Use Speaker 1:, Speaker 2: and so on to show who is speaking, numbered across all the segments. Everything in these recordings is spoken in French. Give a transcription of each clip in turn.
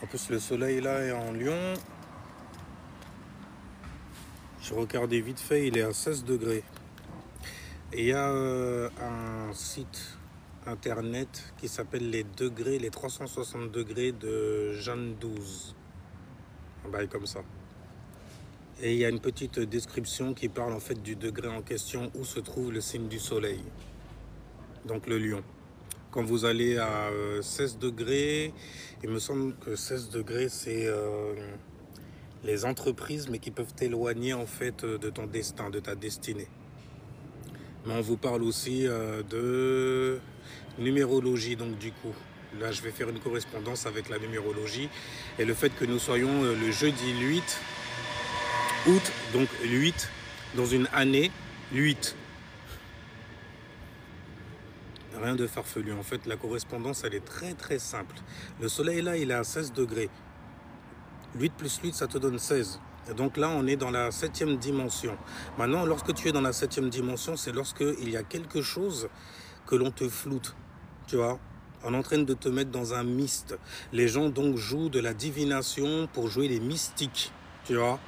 Speaker 1: En plus, le soleil là est en Lyon. Je regardais vite fait, il est à 16 degrés. Et il y a un site internet qui s'appelle les degrés, les 360 degrés de Jeanne 12. Un bail comme ça. Et il y a une petite description qui parle en fait du degré en question où se trouve le signe du soleil. Donc le lion. Quand vous allez à 16 degrés, il me semble que 16 degrés c'est les entreprises mais qui peuvent t'éloigner en fait de ton destin, de ta destinée. Mais on vous parle aussi de numérologie, donc du coup. Là, je vais faire une correspondance avec la numérologie. Et le fait que nous soyons le jeudi 8 août, donc 8, dans une année, 8. Rien de farfelu. En fait, la correspondance, elle est très très simple. Le soleil, là, il est à 16 degrés. 8 plus 8, ça te donne 16. Et donc là, on est dans la 7e dimension. Maintenant, lorsque tu es dans la 7e dimension, c'est lorsqu'il y a quelque chose que l'on te floute. Tu vois, on est en train de te mettre dans un mist. Les gens donc jouent de la divination pour jouer les mystiques. Tu vois.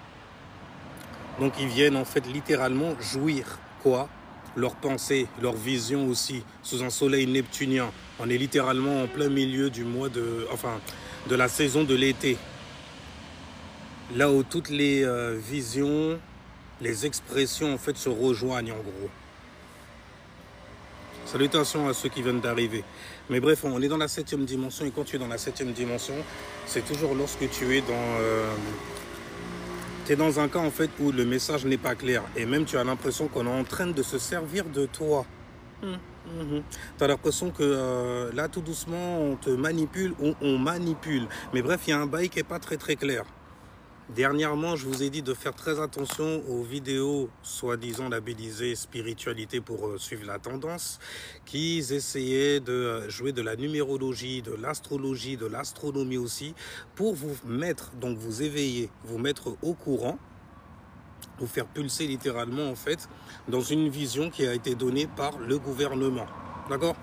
Speaker 1: Donc ils viennent en fait littéralement jouir. Quoi? Leur pensée, leur vision aussi, sous un soleil neptunien. On est littéralement en plein milieu du mois de... Enfin, de la saison de l'été. Là où toutes les visions, les expressions en fait se rejoignent en gros. Salutations à ceux qui viennent d'arriver. Mais bref, on est dans la 7e dimension et quand tu es dans la 7e dimension, c'est toujours lorsque tu es dans un cas en fait où le message n'est pas clair et même tu as l'impression qu'on est en train de se servir de toi. Tu as l'impression que là tout doucement on te manipule ou on manipule. Mais bref, il y a un bail qui n'est pas très très clair. Dernièrement, je vous ai dit de faire très attention aux vidéos soi-disant labellisées spiritualité pour suivre la tendance, qui essayaient de jouer de la numérologie, de l'astrologie, de l'astronomie aussi, pour vous mettre, donc vous éveiller, vous mettre au courant, vous faire pulser littéralement en fait, dans une vision qui a été donnée par le gouvernement. D'accord ?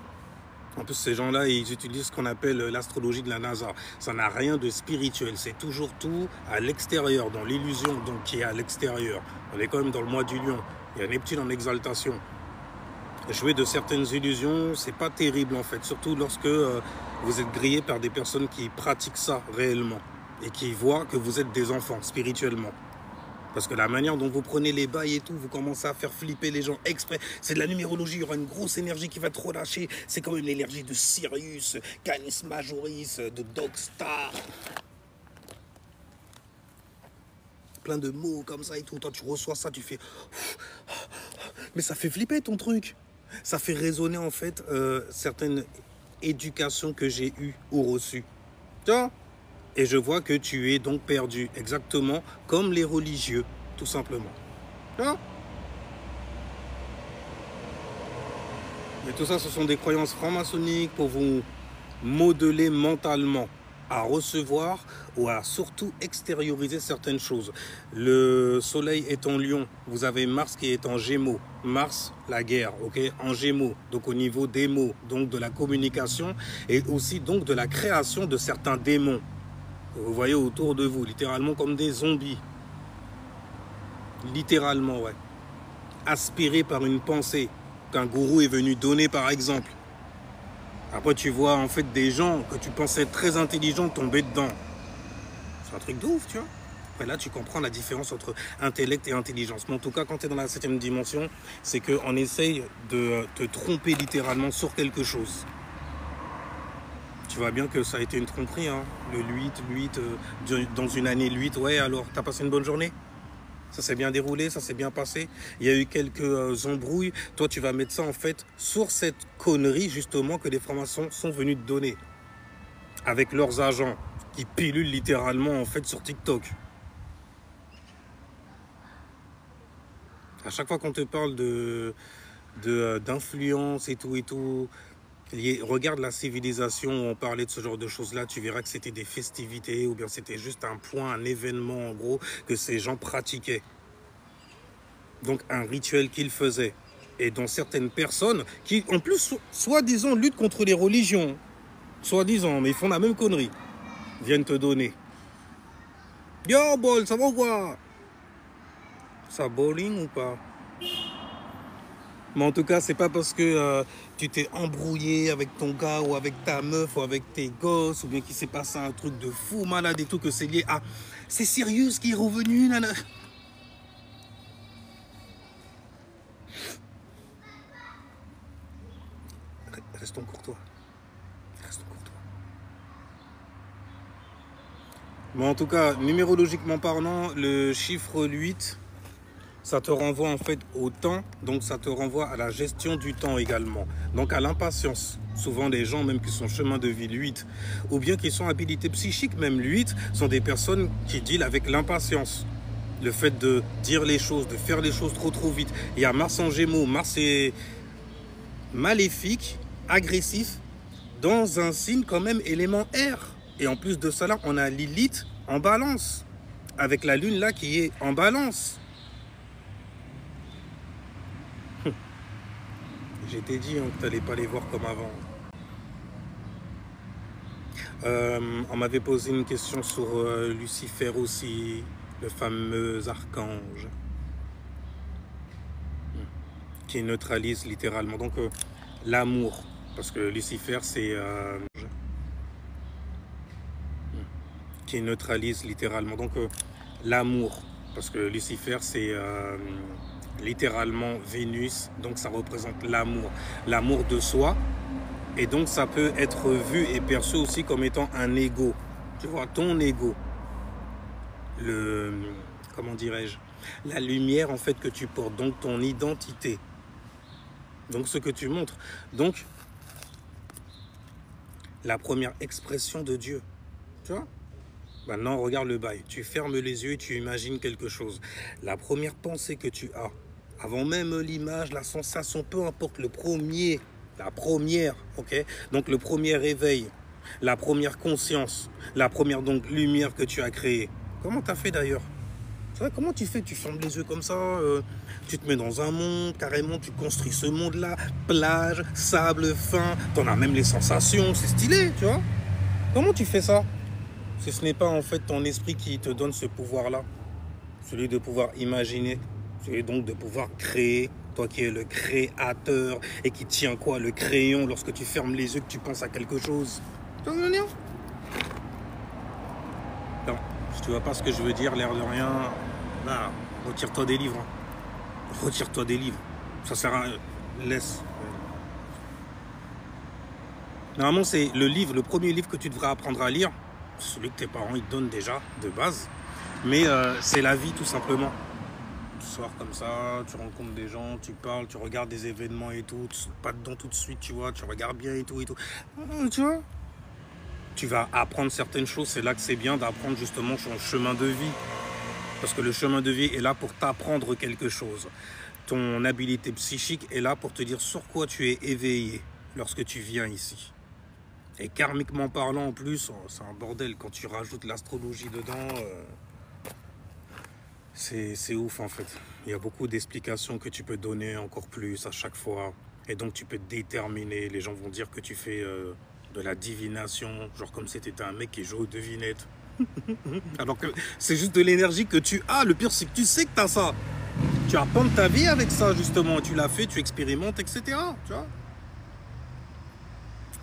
Speaker 1: En plus, ces gens-là, ils utilisent ce qu'on appelle l'astrologie de la NASA. Ça n'a rien de spirituel. C'est toujours tout à l'extérieur, dans l'illusion donc qui est à l'extérieur. On est quand même dans le mois du lion. Il y a Neptune en exaltation. Jouer de certaines illusions, c'est pas terrible en fait. Surtout lorsque vous êtes grillé par des personnes qui pratiquent ça réellement. Et qui voient que vous êtes des enfants spirituellement. Parce que la manière dont vous prenez les bails et tout, vous commencez à faire flipper les gens exprès. C'est de la numérologie, il y aura une grosse énergie qui va te relâcher. C'est comme l'énergie de Sirius, Canis Majoris, de Dogstar. Plein de mots comme ça et tout. Toi, tu reçois ça, tu fais... Mais ça fait flipper ton truc. Ça fait résonner en fait certaines éducations que j'ai eues ou reçues. Tu vois ? Et je vois que tu es donc perdu, exactement comme les religieux, tout simplement. Hein? Et tout ça, ce sont des croyances franc-maçonniques pour vous modeler mentalement à recevoir ou à surtout extérioriser certaines choses. Le soleil est en Lion, vous avez Mars qui est en Gémeaux. Mars, la guerre, ok, en Gémeaux, donc au niveau des mots, donc de la communication et aussi donc de la création de certains démons. Vous voyez autour de vous, littéralement comme des zombies. Littéralement, ouais. Aspirés par une pensée qu'un gourou est venu donner, par exemple. Après, tu vois en fait des gens que tu pensais très intelligents tomber dedans. C'est un truc de ouf, tu vois. Après là, tu comprends la différence entre intellect et intelligence. Mais en tout cas, quand tu es dans la 7e dimension, c'est qu'on essaye de te tromper littéralement sur quelque chose. Tu vois bien que ça a été une tromperie, hein. Le 8, dans une année 8, ouais, alors, t'as passé une bonne journée? Ça s'est bien déroulé, ça s'est bien passé. Il y a eu quelques embrouilles. Toi, tu vas mettre ça, en fait, sur cette connerie, justement, que les francs-maçons sont venus te donner. Avec leurs agents, qui pilulent littéralement, en fait, sur TikTok. À chaque fois qu'on te parle d'influence et tout... Regarde la civilisation où on parlait de ce genre de choses-là, tu verras que c'était des festivités ou bien c'était juste un point, un événement en gros que ces gens pratiquaient. Donc un rituel qu'ils faisaient. Et dont certaines personnes qui en plus soi-disant luttent contre les religions. Soi-disant, mais ils font la même connerie. viennent te donner. Yo, bol, ça va ou quoi? Ça bowling ou pas? Mais en tout cas, c'est pas parce que tu t'es embrouillé avec ton gars ou avec ta meuf ou avec tes gosses ou bien qu'il s'est passé un truc de fou malade et tout que c'est lié à c'est Sirius qui est revenu, nana. Restons courtois. Restons courtois. Mais en tout cas, numérologiquement parlant, le chiffre 8, ça te renvoie en fait au temps, donc ça te renvoie à la gestion du temps également, donc à l'impatience. Souvent les gens même qui sont chemin de vie 8, ou bien qui sont habilités psychiques, même 8, sont des personnes qui dealent avec l'impatience. Le fait de dire les choses, de faire les choses trop vite. Il y a Mars en Gémeaux, Mars est maléfique, agressif, dans un signe quand même élément air. Et en plus de cela, on a Lilith en balance, avec la lune là qui est en balance. Je t'ai dit hein, que tu n'allais pas les voir comme avant. On m'avait posé une question sur Lucifer aussi, le fameux archange, qui neutralise littéralement. Donc l'amour, parce que Lucifer c'est... qui neutralise littéralement. Donc l'amour, parce que Lucifer c'est... littéralement Vénus, donc ça représente l'amour de soi, et donc ça peut être vu et perçu aussi comme étant un ego, tu vois, ton ego, comment dirais-je, la lumière en fait que tu portes, donc ton identité, donc ce que tu montres, donc la première expression de Dieu, tu vois. Maintenant regarde le bail, tu fermes les yeux et tu imagines quelque chose, la première pensée que tu as, avant même l'image, la sensation, peu importe la première, ok? Donc le premier réveil, la première conscience, la première donc lumière que tu as créée. Comment tu as fait d'ailleurs? Comment tu fais? Tu fermes les yeux comme ça, tu te mets dans un monde, carrément tu construis ce monde-là, plage, sable fin, t'en as même les sensations, c'est stylé, tu vois? Comment tu fais ça? Si ce n'est pas en fait ton esprit qui te donne ce pouvoir-là, celui de pouvoir imaginer. C'est donc de pouvoir créer, toi qui es le créateur et qui tient quoi, le crayon lorsque tu fermes les yeux, que tu penses à quelque chose. Tu vois ce que je veux dire? Non, si tu vois pas ce que je veux dire, l'air de rien, là, retire-toi des livres. Retire-toi des livres. Ça sert à rien. Laisse. Normalement, c'est le livre, le premier livre que tu devrais apprendre à lire, celui que tes parents ils te donnent déjà de base, mais c'est la vie tout simplement. Tu sors comme ça, tu rencontres des gens, tu parles, tu regardes des événements et tout, tu sautes pas dedans tout de suite, tu vois, tu regardes bien et tout. Tu vois, tu vas apprendre certaines choses, c'est là que c'est bien d'apprendre justement son chemin de vie. Parce que le chemin de vie est là pour t'apprendre quelque chose. Ton habilité psychique est là pour te dire sur quoi tu es éveillé lorsque tu viens ici. Et karmiquement parlant en plus, c'est un bordel quand tu rajoutes l'astrologie dedans. C'est ouf en fait. Il y a beaucoup d'explications que tu peux donner encore plus à chaque fois. Et donc tu peux déterminer. Les gens vont dire que tu fais de la divination. Genre comme si tu étais un mec qui joue aux devinettes. Alors que c'est juste de l'énergie que tu as. Le pire c'est que tu sais que tu as ça. Tu apprends ta vie avec ça justement. Tu l'as fait, tu expérimentes, etc. Tu vois.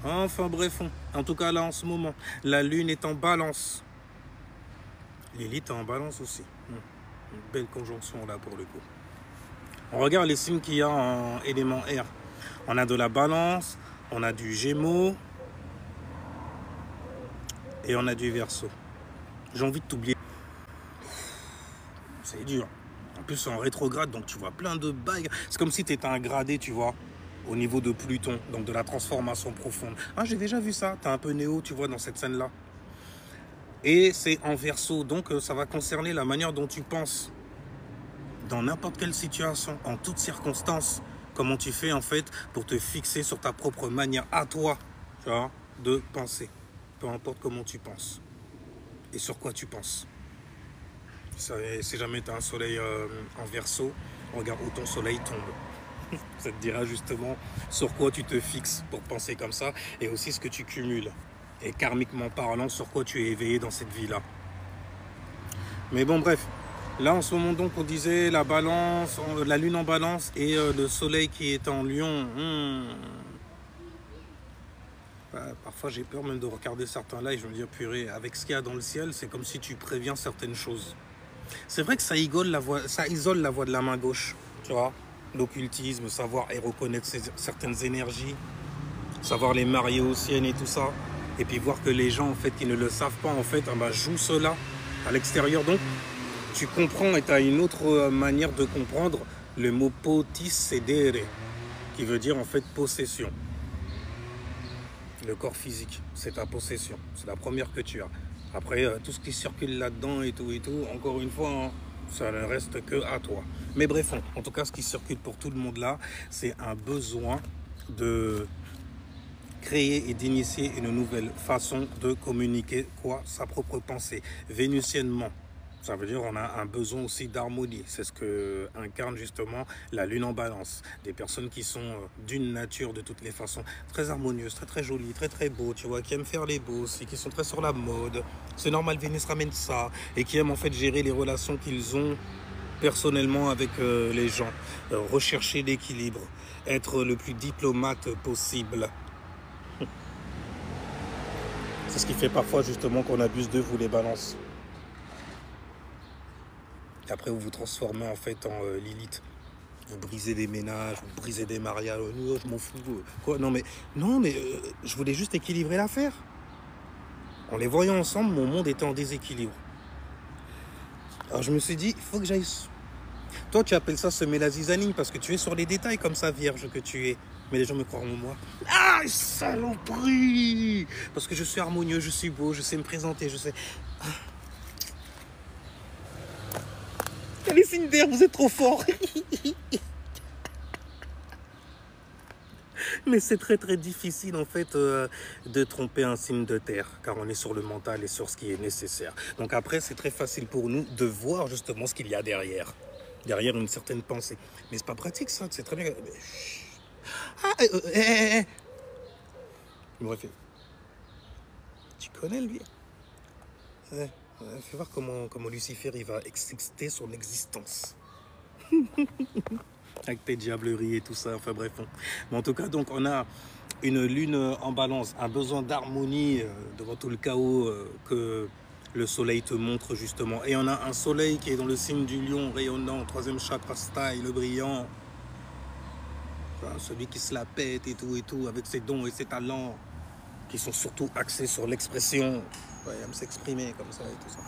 Speaker 1: Enfin bref. En tout cas là en ce moment, la lune est en balance. Lilith est en balance aussi. Une belle conjonction là pour le coup. On regarde les signes qu'il y a en élément air. On a de la balance, on a du Gémeaux et on a du Verseau. J'ai envie de t'oublier. C'est dur. En plus c'est en rétrograde donc tu vois plein de bagues. C'est comme si tu étais un gradé, tu vois, au niveau de Pluton, donc de la transformation profonde. Ah, j'ai déjà vu ça. T'es un peu néo, tu vois, dans cette scène là. Et c'est en Verseau, donc ça va concerner la manière dont tu penses. Dans n'importe quelle situation, en toutes circonstances, comment tu fais en fait pour te fixer sur ta propre manière à toi, tu vois, de penser. Peu importe comment tu penses et sur quoi tu penses. Si jamais tu as un soleil en Verseau, regarde où ton soleil tombe. Ça te dira justement sur quoi tu te fixes pour penser comme ça et aussi ce que tu cumules. et karmiquement parlant, sur quoi tu es éveillé dans cette vie-là. Mais bon, bref. Là, en ce moment, donc, on disait la balance, la lune en balance et le soleil qui est en lion. Parfois, j'ai peur même de regarder certains lives. Je me dis, purée, avec ce qu'il y a dans le ciel, c'est comme si tu préviens certaines choses. C'est vrai que ça isole la voix de la main gauche, tu vois. L'occultisme, savoir et reconnaître certaines énergies, savoir les marier aux siennes et tout ça. Et puis voir que les gens, en fait, qui ne le savent pas, en fait, jouent cela à l'extérieur. Donc, tu comprends et tu as une autre manière de comprendre le mot potissedere, qui veut dire, en fait, possession. Le corps physique, c'est ta possession. C'est la première que tu as. Après, tout ce qui circule là-dedans et tout, encore une fois, hein, ça ne reste que à toi. Mais bref, en tout cas, ce qui circule pour tout le monde là, c'est un besoin de créer et d'initier une nouvelle façon de communiquer sa propre pensée. Vénusiennement, ça veut dire qu'on a un besoin aussi d'harmonie. C'est ce que incarne justement la lune en balance. Des personnes qui sont d'une nature de toutes les façons très harmonieuses, très jolies, très beaux, tu vois, qui aiment faire les beaux aussi, qui sont très sur la mode. C'est normal, Vénus ramène ça. Et qui aiment en fait gérer les relations qu'ils ont personnellement avec les gens. Rechercher l'équilibre. Être le plus diplomate possible. C'est ce qui fait parfois justement qu'on abuse de vous, les balances. Après, vous vous transformez en fait en Lilith. Vous brisez des ménages, vous brisez des mariages. Oh, je m'en fous. Quoi? Non, mais je voulais juste équilibrer l'affaire. En les voyant ensemble, mon monde était en déséquilibre. Alors, je me suis dit, il faut que j'aille. Toi, tu appelles ça semer la zizanie parce que tu es sur les détails comme ça, vierge que tu es. Mais les gens me croient en moi. Ah, saloperie! Parce que je suis harmonieux, je suis beau, je sais me présenter, je sais. Les signes d'air, vous êtes trop forts. Mais c'est très difficile en fait de tromper un signe de terre, car on est sur le mental et sur ce qui est nécessaire. Donc après, c'est très facile pour nous de voir justement ce qu'il y a derrière une certaine pensée. Mais c'est pas pratique ça, c'est très bien. Ah, Il m'aurait fait. Tu connais lui? Fais voir comment Lucifer il va exister son existence. Avec tes diableries et tout ça, enfin bref. Mais en tout cas, donc on a une lune en balance, un besoin d'harmonie devant tout le chaos que le soleil te montre justement. Et on a un soleil qui est dans le signe du lion, rayonnant, troisième chakra style, le brillant. Enfin, celui qui se la pète et tout, avec ses dons et ses talents, qui sont surtout axés sur l'expression. Ouais, aime s'exprimer comme ça et tout ça.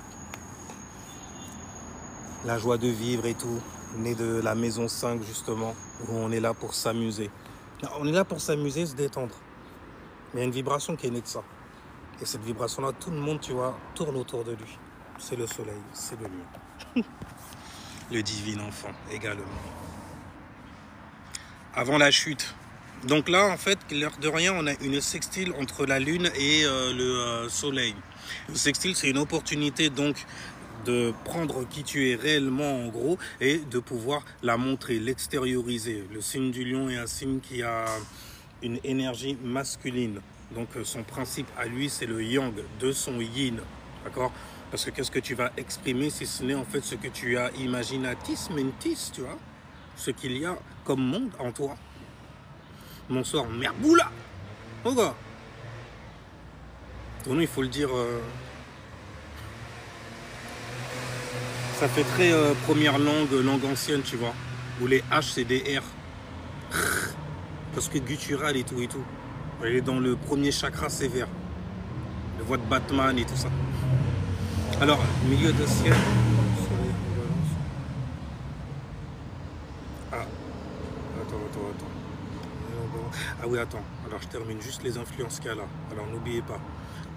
Speaker 1: La joie de vivre et tout, né de la maison 5 justement, où on est là pour s'amuser. On est là pour s'amuser, se détendre. Mais il y a une vibration qui est née de ça. Et cette vibration-là, tout le monde, tu vois, tourne autour de lui. C'est le soleil, c'est le lion. Le divin enfant également. Avant la chute. Donc là, en fait, l'air de rien, on a une sextile entre la lune et le soleil. Le sextile, c'est une opportunité donc de prendre qui tu es réellement en gros et de pouvoir la montrer, l'extérioriser. Le signe du lion est un signe qui a une énergie masculine. Donc son principe à lui, c'est le yang de son yin. D'accord? Parce que qu'est-ce que tu vas exprimer si ce n'est en fait ce que tu as imaginatis mentis, tu vois? Ce qu'il y a comme monde en toi. Bonsoir, merboula! Oh gars! Ton nom, il faut le dire... Ça fait très première langue ancienne, tu vois. Où les H, c'est des R. Parce que guttural et tout. Elle est dans le premier chakra sévère. Le voix de Batman et tout ça. Alors, milieu de ciel. Ah. Attends. Ah oui, attends. Alors, je termine juste les influences qu'il y a là. Alors, n'oubliez pas.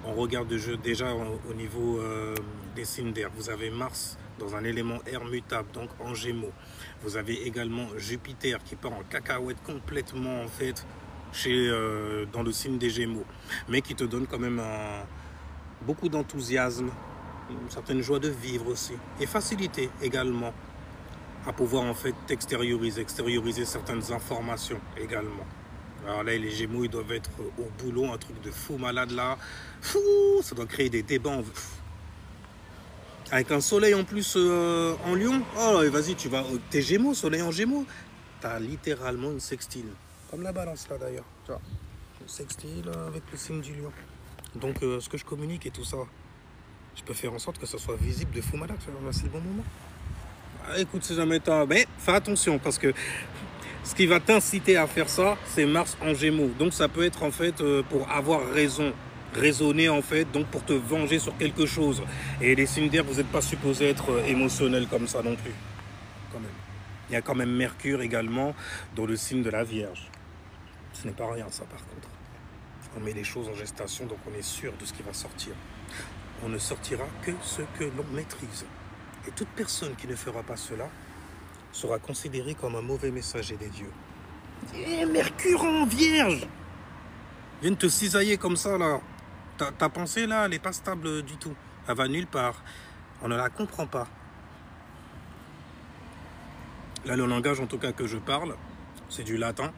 Speaker 1: On regarde déjà au niveau des signes d'air. Vous avez Mars dans un élément air mutable, donc en Gémeaux. Vous avez également Jupiter qui part en cacahuète complètement en fait dans le signe des Gémeaux, mais qui te donne quand même beaucoup d'enthousiasme, une certaine joie de vivre aussi, et facilité également à pouvoir en fait extérioriser certaines informations également. Alors là, les Gémeaux, ils doivent être au boulot, un truc de fou malade là. Fou, ça doit créer des débats. Avec un soleil en plus en Lion. Oh, vas-y, tu vas. T'es Gémeaux, soleil en Gémeaux. T'as littéralement une sextile. Comme la balance là d'ailleurs. Tu vois. Une sextile avec le signe du Lion. Donc, ce que je communique et tout ça, je peux faire en sorte que ça soit visible de fou malade. C'est le bon moment. Ah, écoute, si jamais t'as. Mais fais attention parce que. Ce qui va t'inciter à faire ça, c'est Mars en Gémeaux. Donc ça peut être en fait pour avoir raison, raisonner en fait, donc pour te venger sur quelque chose. Et les signes d'air, vous n'êtes pas supposé être émotionnel comme ça non plus. Quand même. Il y a quand même Mercure également dans le signe de la Vierge. Ce n'est pas rien ça par contre. On met les choses en gestation, donc on est sûr de ce qui va sortir. On ne sortira que ce que l'on maîtrise. Et toute personne qui ne fera pas cela sera considéré comme un mauvais messager des dieux. Et Mercure en Vierge viens te cisailler comme ça là. Ta pensée là, elle n'est pas stable du tout. Elle va nulle part. On ne la comprend pas. Là, le langage en tout cas que je parle, c'est du latin.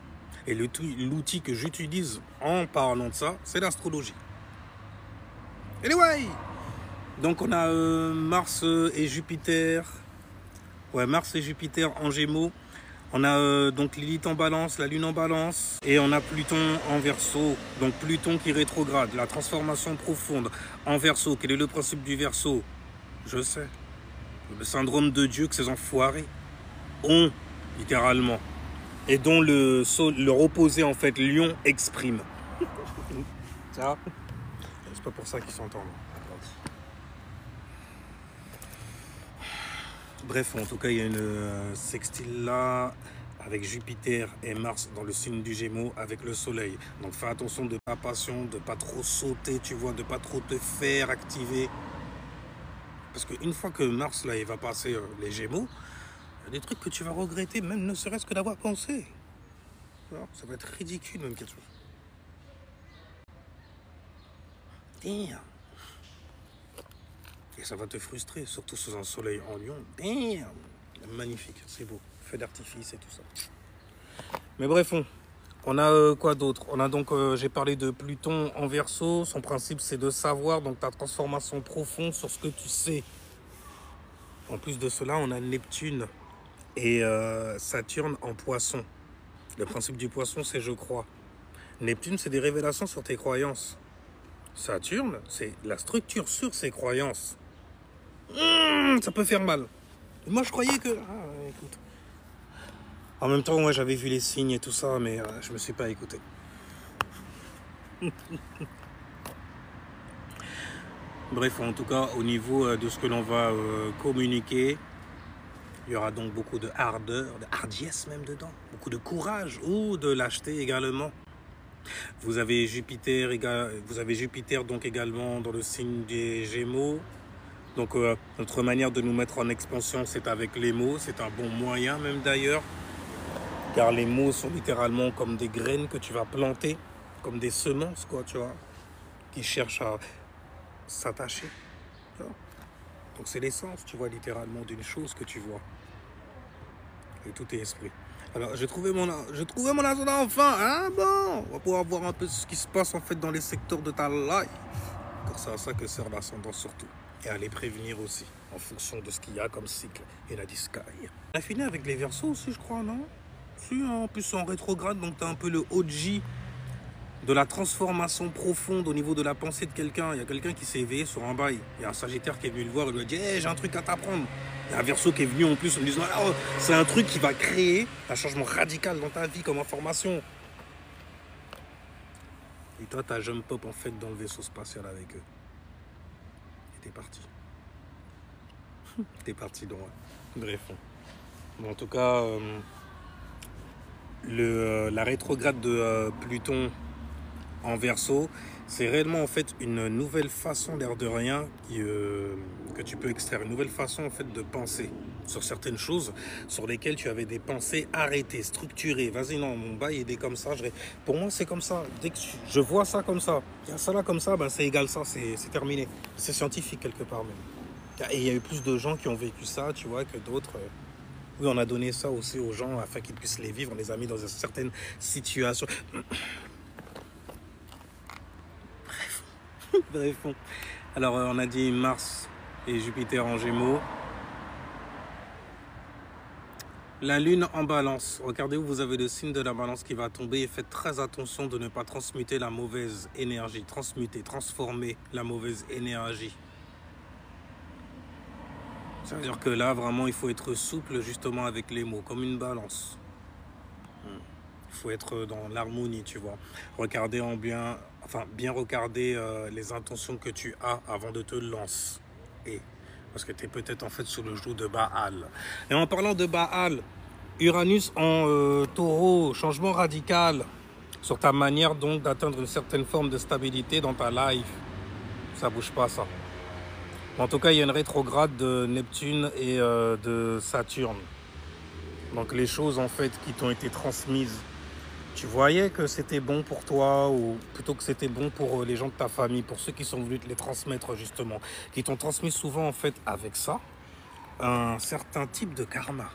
Speaker 1: Et l'outil que j'utilise en parlant de ça, c'est l'astrologie. Anyway, donc on a Mars et Jupiter. Ouais, Mars et Jupiter en Gémeaux. On a donc Lilith en Balance, la Lune en Balance. Et on a Pluton en Verseau. Donc Pluton qui rétrograde, la transformation profonde en Verseau. Quel est le principe du Verseau? Je sais. Le syndrome de Dieu que ces enfoirés ont, littéralement. Et dont leur opposé, en fait, Lion, exprime. Ça, c'est pas pour ça qu'ils s'entendent. Bref, en tout cas, il y a une sextile là avec Jupiter et Mars dans le signe du Gémeaux avec le Soleil. Donc fais attention de pas passion, de pas trop sauter, tu vois, de pas trop te faire activer. Parce qu'une fois que Mars là, il va passer les Gémeaux, il y a des trucs que tu vas regretter, même ne serait-ce que d'avoir pensé. Alors, ça va être ridicule même quelque chose. Damn. Et ça va te frustrer, surtout sous un soleil en Lion. Damn. Magnifique, c'est beau. Feu d'artifice et tout ça. Mais bref, on a quoi d'autre? On a donc, j'ai parlé de Pluton en Verseau. Son principe, c'est de savoir, donc ta transformation profonde sur ce que tu sais. En plus de cela, on a Neptune et Saturne en Poisson. Le principe du Poisson, c'est je crois. Neptune, c'est des révélations sur tes croyances. Saturne, c'est la structure sur ses croyances. Ça peut faire mal. Moi, je croyais que... Ah, écoute. En même temps, moi, j'avais vu les signes et tout ça, mais je me suis pas écouté. Bref, en tout cas, au niveau de ce que l'on va communiquer, il y aura donc beaucoup de ardeur, de hardiesse même dedans, beaucoup de courage ou de lâcheté également. Vous avez Jupiter donc également dans le signe des Gémeaux. Donc notre manière de nous mettre en expansion, c'est avec les mots. C'est un bon moyen même d'ailleurs. Car les mots sont littéralement comme des graines que tu vas planter, comme des semences, quoi, tu vois, qui cherchent à s'attacher. Donc c'est l'essence, tu vois, littéralement d'une chose que tu vois. Et tout est esprit. Alors, j'ai trouvé mon agenda enfin. Ah bon, on va pouvoir voir un peu ce qui se passe en fait dans les secteurs de ta life. Car c'est à ça que sert l'ascendant surtout. Et à les prévenir aussi, en fonction de ce qu'il y a comme cycle et la discaille. On a fini avec les Verseaux aussi, je crois, non? Si, en plus en rétrograde, donc tu as un peu le OG de la transformation profonde au niveau de la pensée de quelqu'un. Il y a quelqu'un qui s'est éveillé sur un bail. Il y a un Sagittaire qui est venu le voir et lui a dit hey, j'ai un truc à t'apprendre. Il y a un Verseau qui est venu en plus en lui disant oh, c'est un truc qui va créer un changement radical dans ta vie comme information. Et toi, tu as jump up en fait dans le vaisseau spatial avec eux. Et t'es parti. T'es parti droit. Bref. Bon, en tout cas, la rétrograde de Pluton en Verseau, c'est réellement en fait une nouvelle façon, l'air de rien, que tu peux extraire, une nouvelle façon en fait de penser sur certaines choses sur lesquelles tu avais des pensées arrêtées, structurées. Vas-y, non, mon bail il est comme ça. Pour moi, c'est comme ça. Dès que je vois ça comme ça, il y a ça là comme ça, ben, c'est égal ça, c'est terminé. C'est scientifique quelque part même. Et il y a eu plus de gens qui ont vécu ça, tu vois, que d'autres. Oui, on a donné ça aussi aux gens afin qu'ils puissent les vivre. On les a mis dans certaines situations. Bref. Alors, on a dit Mars et Jupiter en Gémeaux. La Lune en Balance. Regardez où vous avez le signe de la Balance qui va tomber et faites très attention de ne pas transmuter la mauvaise énergie. Transformer la mauvaise énergie. C'est-à-dire que là, vraiment, il faut être souple justement avec les mots, comme une balance. Il faut être dans l'harmonie, tu vois. Regarder bien regarder les intentions que tu as avant de te lancer. Parce que tu es peut-être en fait sous le joug de Baal. Et en parlant de Baal, Uranus en taureau, changement radical sur ta manière donc d'atteindre une certaine forme de stabilité dans ta life. Ça bouge pas ça. En tout cas, il y a une rétrograde de Neptune et de Saturne. Donc les choses en fait qui t'ont été transmises, tu voyais que c'était bon pour toi ou plutôt que c'était bon pour les gens de ta famille, pour ceux qui sont venus te les transmettre justement, qui t'ont transmis souvent en fait avec ça, un certain type de karma.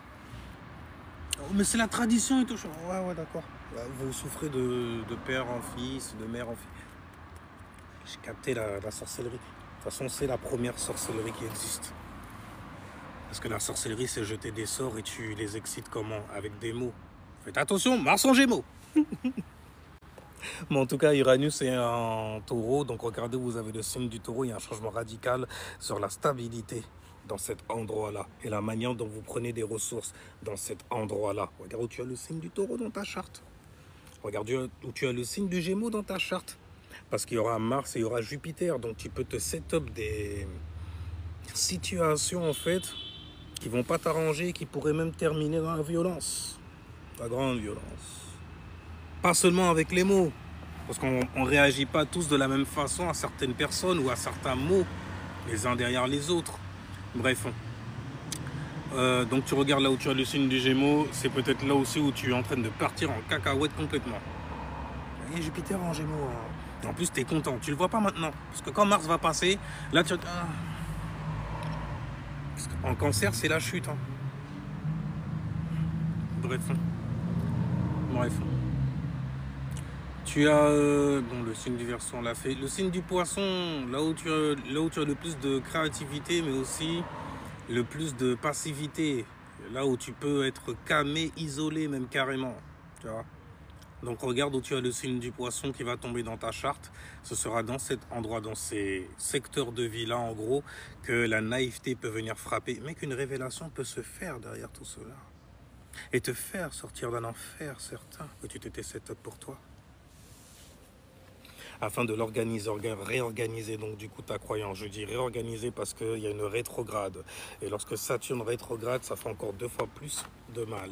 Speaker 1: Oh, mais c'est la tradition et tout. Ouais, d'accord. Vous souffrez de père en fils, de mère en fils. J'ai capté la sorcellerie. De toute façon, c'est la première sorcellerie qui existe. Parce que la sorcellerie, c'est jeter des sorts et tu les excites comment? Avec des mots. Faites attention, Mars en Gémeaux. Mais en tout cas, Uranus est un taureau. Donc regardez, vous avez le signe du taureau. Il y a un changement radical sur la stabilité dans cet endroit-là. Et la manière dont vous prenez des ressources dans cet endroit-là. Regarde où tu as le signe du taureau dans ta charte. Regarde où tu as le signe du Gémeaux dans ta charte. Parce qu'il y aura Mars et il y aura Jupiter. Donc tu peux te set up des situations en fait qui vont pas t'arranger, qui pourraient même terminer dans la violence. La grande violence. Pas seulement avec les mots. Parce qu'on ne réagit pas tous de la même façon à certaines personnes ou à certains mots, les uns derrière les autres. Bref. Donc tu regardes là où tu as le signe du Gémeaux, c'est peut-être là aussi où tu es en train de partir en cacahuète complètement. Et Jupiter en Gémeaux. En plus, tu es content. Tu le vois pas maintenant. Parce que quand Mars va passer, là tu... En Cancer, c'est la chute. Bref. Tu as le signe du Verseau, on l'a fait. Le signe du Poisson, là où tu as le plus de créativité, mais aussi le plus de passivité. Là où tu peux être camé, isolé, même carrément. Tu vois. Donc regarde où tu as le signe du Poisson qui va tomber dans ta charte. Ce sera dans cet endroit, dans ces secteurs de vie-là, en gros, que la naïveté peut venir frapper, mais qu'une révélation peut se faire derrière tout cela. Et te faire sortir d'un enfer certain que tu t'étais set up pour toi. Afin de réorganiser donc du coup ta croyance. Je dis réorganiser parce qu'il y a une rétrograde. Et lorsque Saturne rétrograde, ça fait encore 2 fois plus de mal.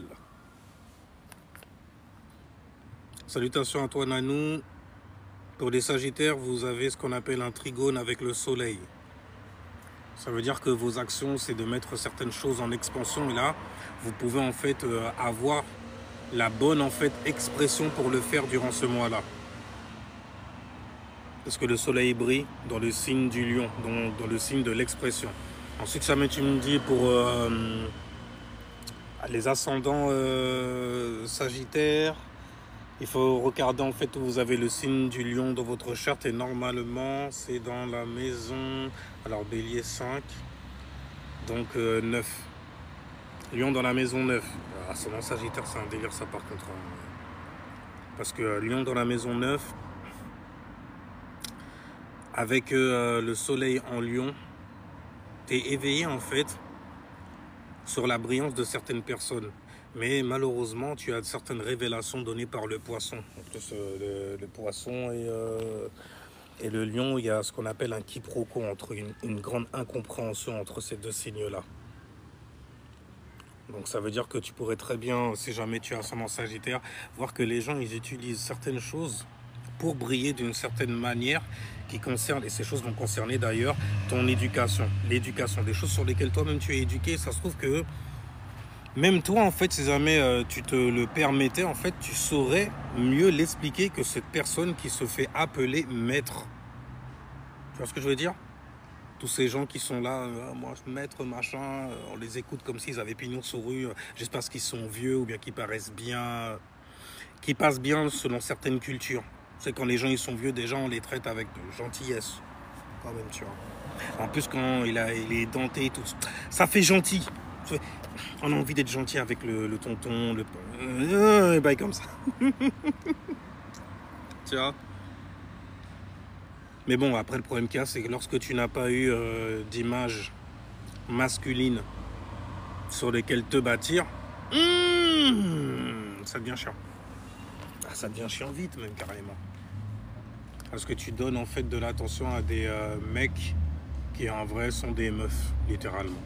Speaker 1: Salutations à toi Nanou. Pour les Sagittaires, vous avez ce qu'on appelle un trigone avec le soleil. Ça veut dire que vos actions, c'est de mettre certaines choses en expansion. Et là, vous pouvez en fait avoir la bonne en fait expression pour le faire durant ce mois-là. Parce que le soleil brille dans le signe du lion, dans le signe de l'expression. Ensuite, jamais tu me dis pour les ascendants Sagittaires, il faut regarder en fait où vous avez le signe du lion dans votre charte et normalement c'est dans la maison, alors Bélier 5, donc 9. Lion dans la maison 9. Ascendant Sagittaire, c'est un délire ça par contre. Parce que Lion dans la maison 9, avec le soleil en Lion, tu es éveillé en fait sur la brillance de certaines personnes. Mais malheureusement, tu as certaines révélations données par le poisson. En plus, le poisson et le lion, il y a ce qu'on appelle un quiproquo, entre une grande incompréhension entre ces deux signes-là. Donc ça veut dire que tu pourrais très bien, si jamais tu es ascendant Sagittaire, voir que les gens, ils utilisent certaines choses pour briller d'une certaine manière qui concerne, et ces choses vont concerner d'ailleurs ton éducation, l'éducation, des choses sur lesquelles toi-même tu es éduqué. Ça se trouve que même toi, en fait, si jamais tu te le permettais, en fait, tu saurais mieux l'expliquer que cette personne qui se fait appeler maître. Tu vois ce que je veux dire? Tous ces gens qui sont là, moi, maître, machin, on les écoute comme s'ils avaient pignon sur rue, juste parce qu'ils sont vieux ou bien qu'ils paraissent bien, qui passent bien selon certaines cultures. C'est quand les gens ils sont vieux, déjà on les traite avec gentillesse, quand même, tu vois. En plus, quand il est denté et tout, ça fait gentil. On a envie d'être gentil avec le tonton, et bail comme ça. Tu vois. Mais bon, après, le problème qu'il y a, c'est que lorsque tu n'as pas eu d'image masculine sur lesquelles te bâtir, ça devient chiant. Ah, ça devient chiant vite, même, carrément. Parce que tu donnes, en fait, de l'attention à des mecs qui, en vrai, sont des meufs, littéralement.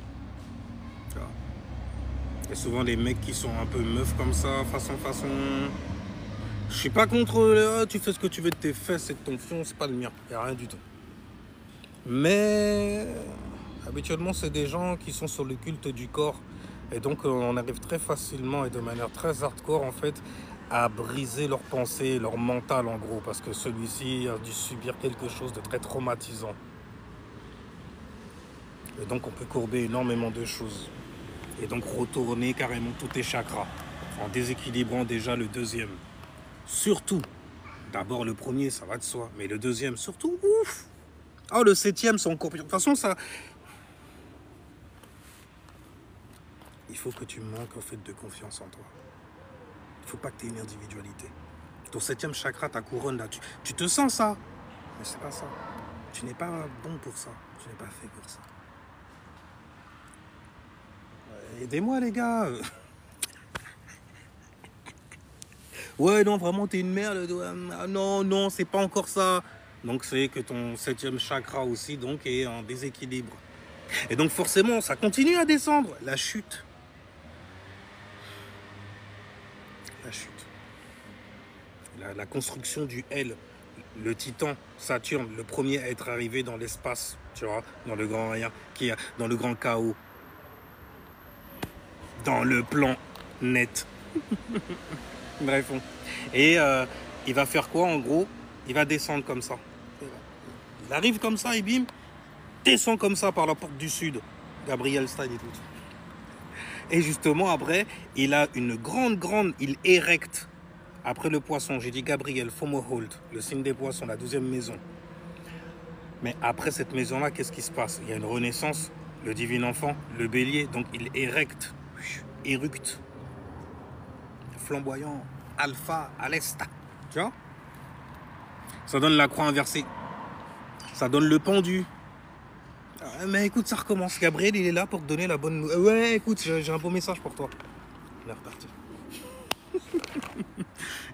Speaker 1: Tu vois. Il y a souvent des mecs qui sont un peu meufs comme ça, façon. Je suis pas contre tu fais ce que tu veux de tes fesses et de ton fion, c'est pas le mien, il n'y a rien du tout. Mais habituellement, c'est des gens qui sont sur le culte du corps. Et donc, on arrive très facilement et de manière très hardcore, en fait, à briser leur pensée, leur mental, en gros. Parce que celui-ci a dû subir quelque chose de très traumatisant. Et donc, on peut courber énormément de choses. Et donc, retourner carrément tous tes chakras. En déséquilibrant déjà le deuxième. Surtout, d'abord le premier, ça va de soi. Mais le deuxième, surtout, ouf. Oh, le septième, c'est encore pire. De toute façon, ça... Il faut que tu manques en fait de confiance en toi. Il ne faut pas que tu aies une individualité. Ton septième chakra, ta couronne, là, tu te sens ça. Mais c'est pas ça. Tu n'es pas bon pour ça. Tu n'es pas fait pour ça. Aidez-moi, les gars. Ouais, non, vraiment, t'es une merde. Ah, non, c'est pas encore ça. Donc, c'est que ton septième chakra aussi, donc, est en déséquilibre. Et donc, forcément, ça continue à descendre. La chute. La chute. La construction du L. Le Titan, Saturne, le premier à être arrivé dans l'espace, tu vois, dans le grand rien, dans le grand chaos. Dans le plan net. Bref. Et il va faire quoi en gros? Il va descendre comme ça. Il arrive comme ça et bim, descend comme ça par la porte du sud. Gabriel Stein et tout. Et justement après, il a une grande île érecte. Après le poisson, j'ai dit Gabriel, Fomohold, le signe des poissons, la 12e maison. Mais après cette maison-là, qu'est-ce qui se passe? Il y a une renaissance, le divin enfant, le bélier, donc il érecte, éructe. Flamboyant, alpha, à l'est. Tu vois? Ça donne la croix inversée. Ça donne le pendu. Mais écoute, ça recommence. Gabriel, il est là pour te donner la bonne nouvelle. Ouais, écoute, j'ai un beau message pour toi. On est reparti.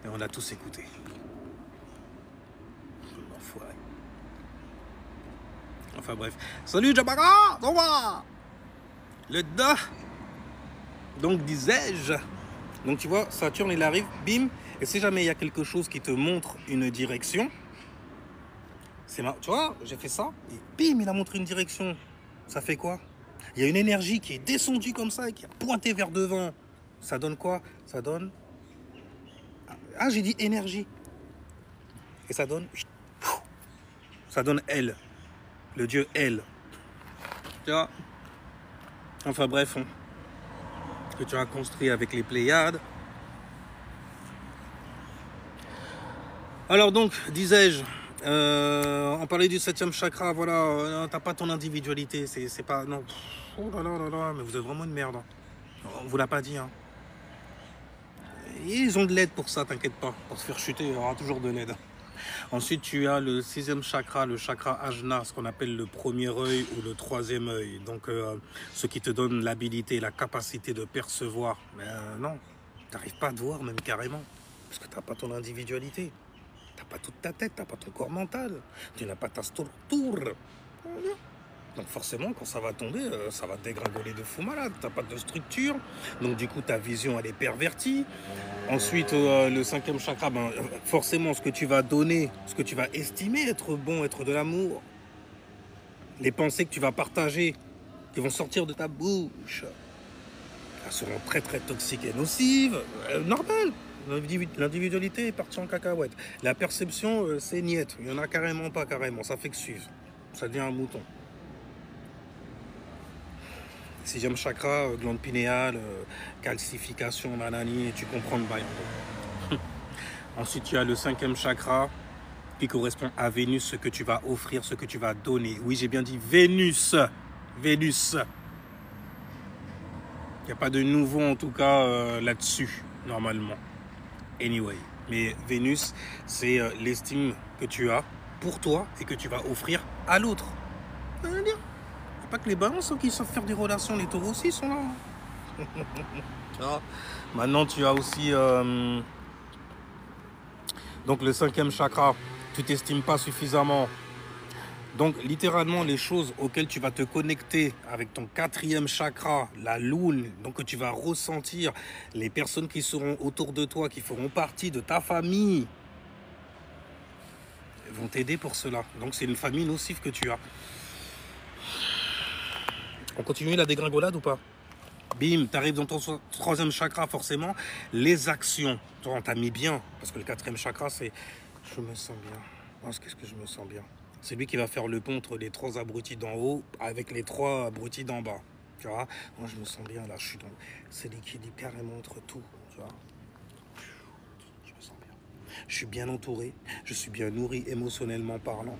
Speaker 1: Et on a tous écouté. Enfoiré. Enfin bref. Salut Jabara! Au revoir! Le da. Donc disais-je. Donc tu vois, Saturne il arrive, bim. Et si jamais il y a quelque chose qui te montre une direction, c'est marrant. Tu vois, j'ai fait ça, et bim, il a montré une direction. Ça fait quoi? Il y a une énergie qui est descendue comme ça et qui a pointé vers devant. Ça donne quoi? Ça donne... Ah, j'ai dit énergie. Et ça donne... Ça donne Elle. Le dieu Elle. Tu vois? Enfin bref, que tu as construit avec les Pléiades. Alors donc, disais-je, on parlait du 7e chakra, voilà, t'as pas ton individualité, c'est pas... Non, oh là là, mais vous êtes vraiment une merde. Hein. On vous l'a pas dit, hein. Et ils ont de l'aide pour ça, t'inquiète pas. Pour se faire chuter, il y aura toujours de l'aide. Ensuite, tu as le 6e chakra, le chakra Ajna, ce qu'on appelle le premier œil ou le 3e œil. Donc, ce qui te donne l'habilité, la capacité de percevoir. Mais non, t'arrives pas à te voir même carrément, parce que t'as pas ton individualité. T'as pas toute ta tête, t'as pas ton corps mental. Tu n'as pas ta structure. Donc forcément, quand ça va tomber, ça va te dégringoler de fou malade. T'as pas de structure. Donc du coup, ta vision, elle est pervertie. Ensuite, le 5e chakra, ben, forcément, ce que tu vas donner, ce que tu vas estimer être bon, être de l'amour, les pensées que tu vas partager, qui vont sortir de ta bouche, elles seront très très toxiques et nocives. Normal. L'individualité est partie en cacahuète. La perception, c'est niette. Il n'y en a carrément pas carrément. Ça fait que suivre. Ça devient un mouton. 6e chakra, glande pinéale, calcification, nanani, et tu comprends le bail. Ensuite, tu as le 5e chakra qui correspond à Vénus, ce que tu vas offrir, ce que tu vas donner. Oui, j'ai bien dit Vénus. Vénus. Il n'y a pas de nouveau en tout cas là-dessus, normalement. Anyway. Mais Vénus, c'est l'estime que tu as pour toi et que tu vas offrir à l'autre. Il n'y a pas que les balances qui savent faire des relations, les taureaux aussi sont là. Ah. Maintenant, tu as aussi donc le 5e chakra. Tu t'estimes pas suffisamment. Donc, littéralement, les choses auxquelles tu vas te connecter avec ton 4e chakra, la lune, donc que tu vas ressentir, les personnes qui seront autour de toi, qui feront partie de ta famille, vont t'aider pour cela. Donc, c'est une famille nocive que tu as. On continue la dégringolade ou pas? Bim, tu arrives dans ton 3e chakra, forcément. Les actions, on t'a mis bien, parce que le 4e chakra, c'est je me sens bien. Qu'est-ce que je me sens bien? C'est lui qui va faire le pont entre les 3 abrutis d'en haut avec les 3 abrutis d'en bas. Tu vois? Moi, je me sens bien là. Je suis dans... C'est l'équilibre carrément entre tout. Tu vois? Je me sens bien. Je suis bien entouré. Je suis bien nourri émotionnellement parlant.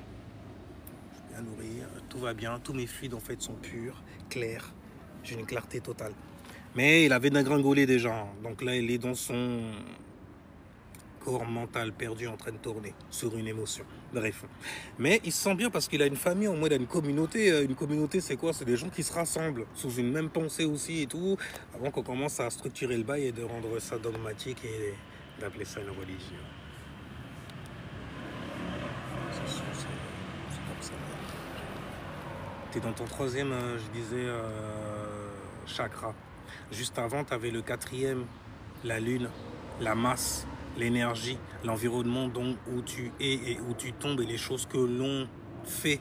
Speaker 1: Je suis bien nourri. Tout va bien. Tous mes fluides en fait sont purs, clairs. J'ai une clarté totale. Mais il avait dégringolé déjà. Donc là, il est dans son corps mental perdu en train de tourner sur une émotion. Bref. Mais il se sent bien parce qu'il a une famille, au moins il a une communauté. Une communauté, c'est quoi? C'est des gens qui se rassemblent sous une même pensée aussi et tout, avant qu'on commence à structurer le bail et de rendre ça dogmatique et d'appeler ça une religion. C'est comme ça. Tu es dans ton 3e, je disais, chakra. Juste avant, tu avais le 4e, la lune, la masse, l'énergie, l'environnement où tu es et où tu tombes et les choses que l'on fait,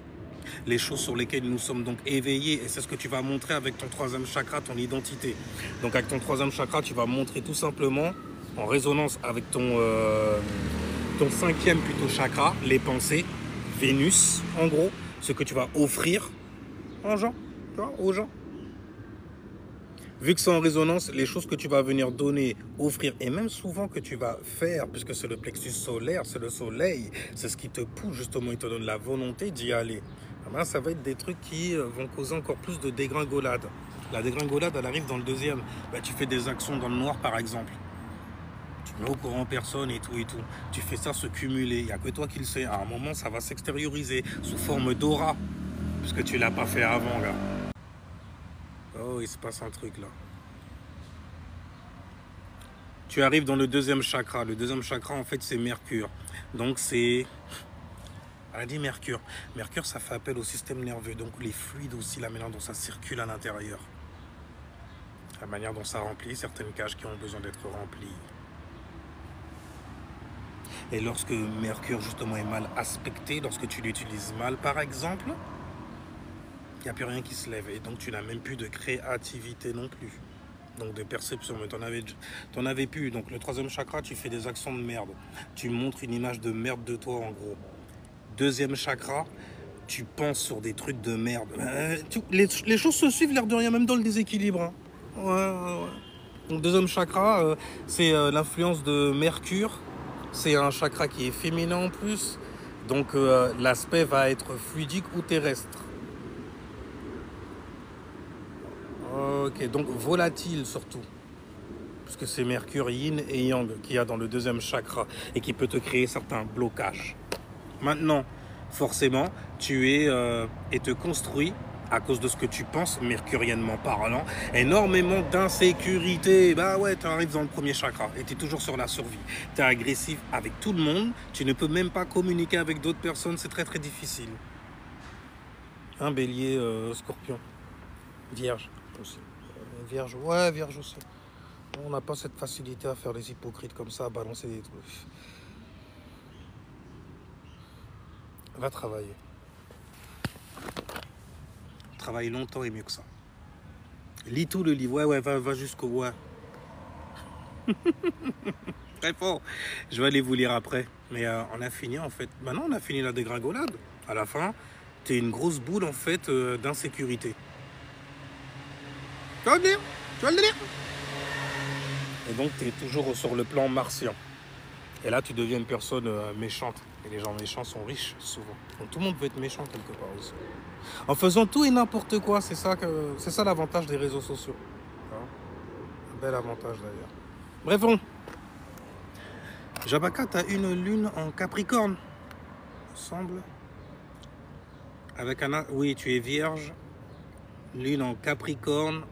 Speaker 1: les choses sur lesquelles nous sommes donc éveillés. Et c'est ce que tu vas montrer avec ton 3e chakra, ton identité. Donc avec ton 3e chakra, tu vas montrer tout simplement, en résonance avec ton 5e plutôt chakra, les pensées, Vénus, en gros, ce que tu vas offrir aux gens. Vu que c'est en résonance, les choses que tu vas venir donner, offrir, et même souvent que tu vas faire, puisque c'est le plexus solaire, c'est le soleil, c'est ce qui te pousse justement, il te donne la volonté d'y aller. Ben, ça va être des trucs qui vont causer encore plus de dégringolade. La dégringolade, elle arrive dans le 2e. Ben, tu fais des actions dans le noir, par exemple. Tu mets au courant personne et tout et tout. Tu fais ça se cumuler, il n'y a que toi qui le sais. À un moment, ça va s'extérioriser sous forme d'aura, puisque tu ne l'as pas fait avant, là. Oh, il se passe un truc là. Tu arrives dans le 2e chakra. Le 2e chakra, en fait, c'est Mercure. Donc, c'est... Elle a dit Mercure. Mercure, ça fait appel au système nerveux. Donc, les fluides aussi, la manière dont ça circule à l'intérieur. La manière dont ça remplit certaines cages qui ont besoin d'être remplies. Et lorsque Mercure, justement, est mal aspecté, lorsque tu l'utilises mal, par exemple... il n'y a plus rien qui se lève et donc tu n'as même plus de créativité non plus, donc de perception, mais t'en avais plus. Donc le 3e chakra, tu fais des actions de merde, tu montres une image de merde de toi en gros. 2e chakra, tu penses sur des trucs de merde, les choses se suivent l'air de rien, même dans le déséquilibre, hein. Ouais. Donc 2e chakra, c'est l'influence de Mercure, c'est un chakra qui est féminin en plus, donc l'aspect va être fluidique ou terrestre. Ok, donc volatile surtout, puisque c'est Mercure yin et yang qu'il y a dans le 2e chakra et qui peut te créer certains blocages. Maintenant, forcément, tu es et te construis, à cause de ce que tu penses, mercuriennement parlant, énormément d'insécurité. Bah ouais, tu arrives dans le 1er chakra et tu es toujours sur la survie. Tu es agressif avec tout le monde, tu ne peux même pas communiquer avec d'autres personnes, c'est très très difficile. Un bélier, scorpion, vierge. Aussi. Vierge, ouais, vierge aussi. On n'a pas cette facilité à faire les hypocrites comme ça, à balancer des trucs. Va travailler. Travaille longtemps et mieux que ça. Lis tout le livre, ouais, va jusqu'au ouais. Très fort. Je vais aller vous lire après. Mais on a fini en fait. Maintenant, on a fini la dégringolade. À la fin, t'es une grosse boule en fait d'insécurité. Tu vois le délire? Tu vois le délire? Et donc, tu es toujours sur le plan martien. Et là, tu deviens une personne méchante. Et les gens méchants sont riches, souvent. Donc, tout le monde peut être méchant quelque part aussi. En faisant tout et n'importe quoi, c'est ça l'avantage des réseaux sociaux. Un bel avantage d'ailleurs. Bref, bon. Jabaka, tu as une lune en Capricorne, semble. Avec un... Oui, tu es vierge. Lune en Capricorne.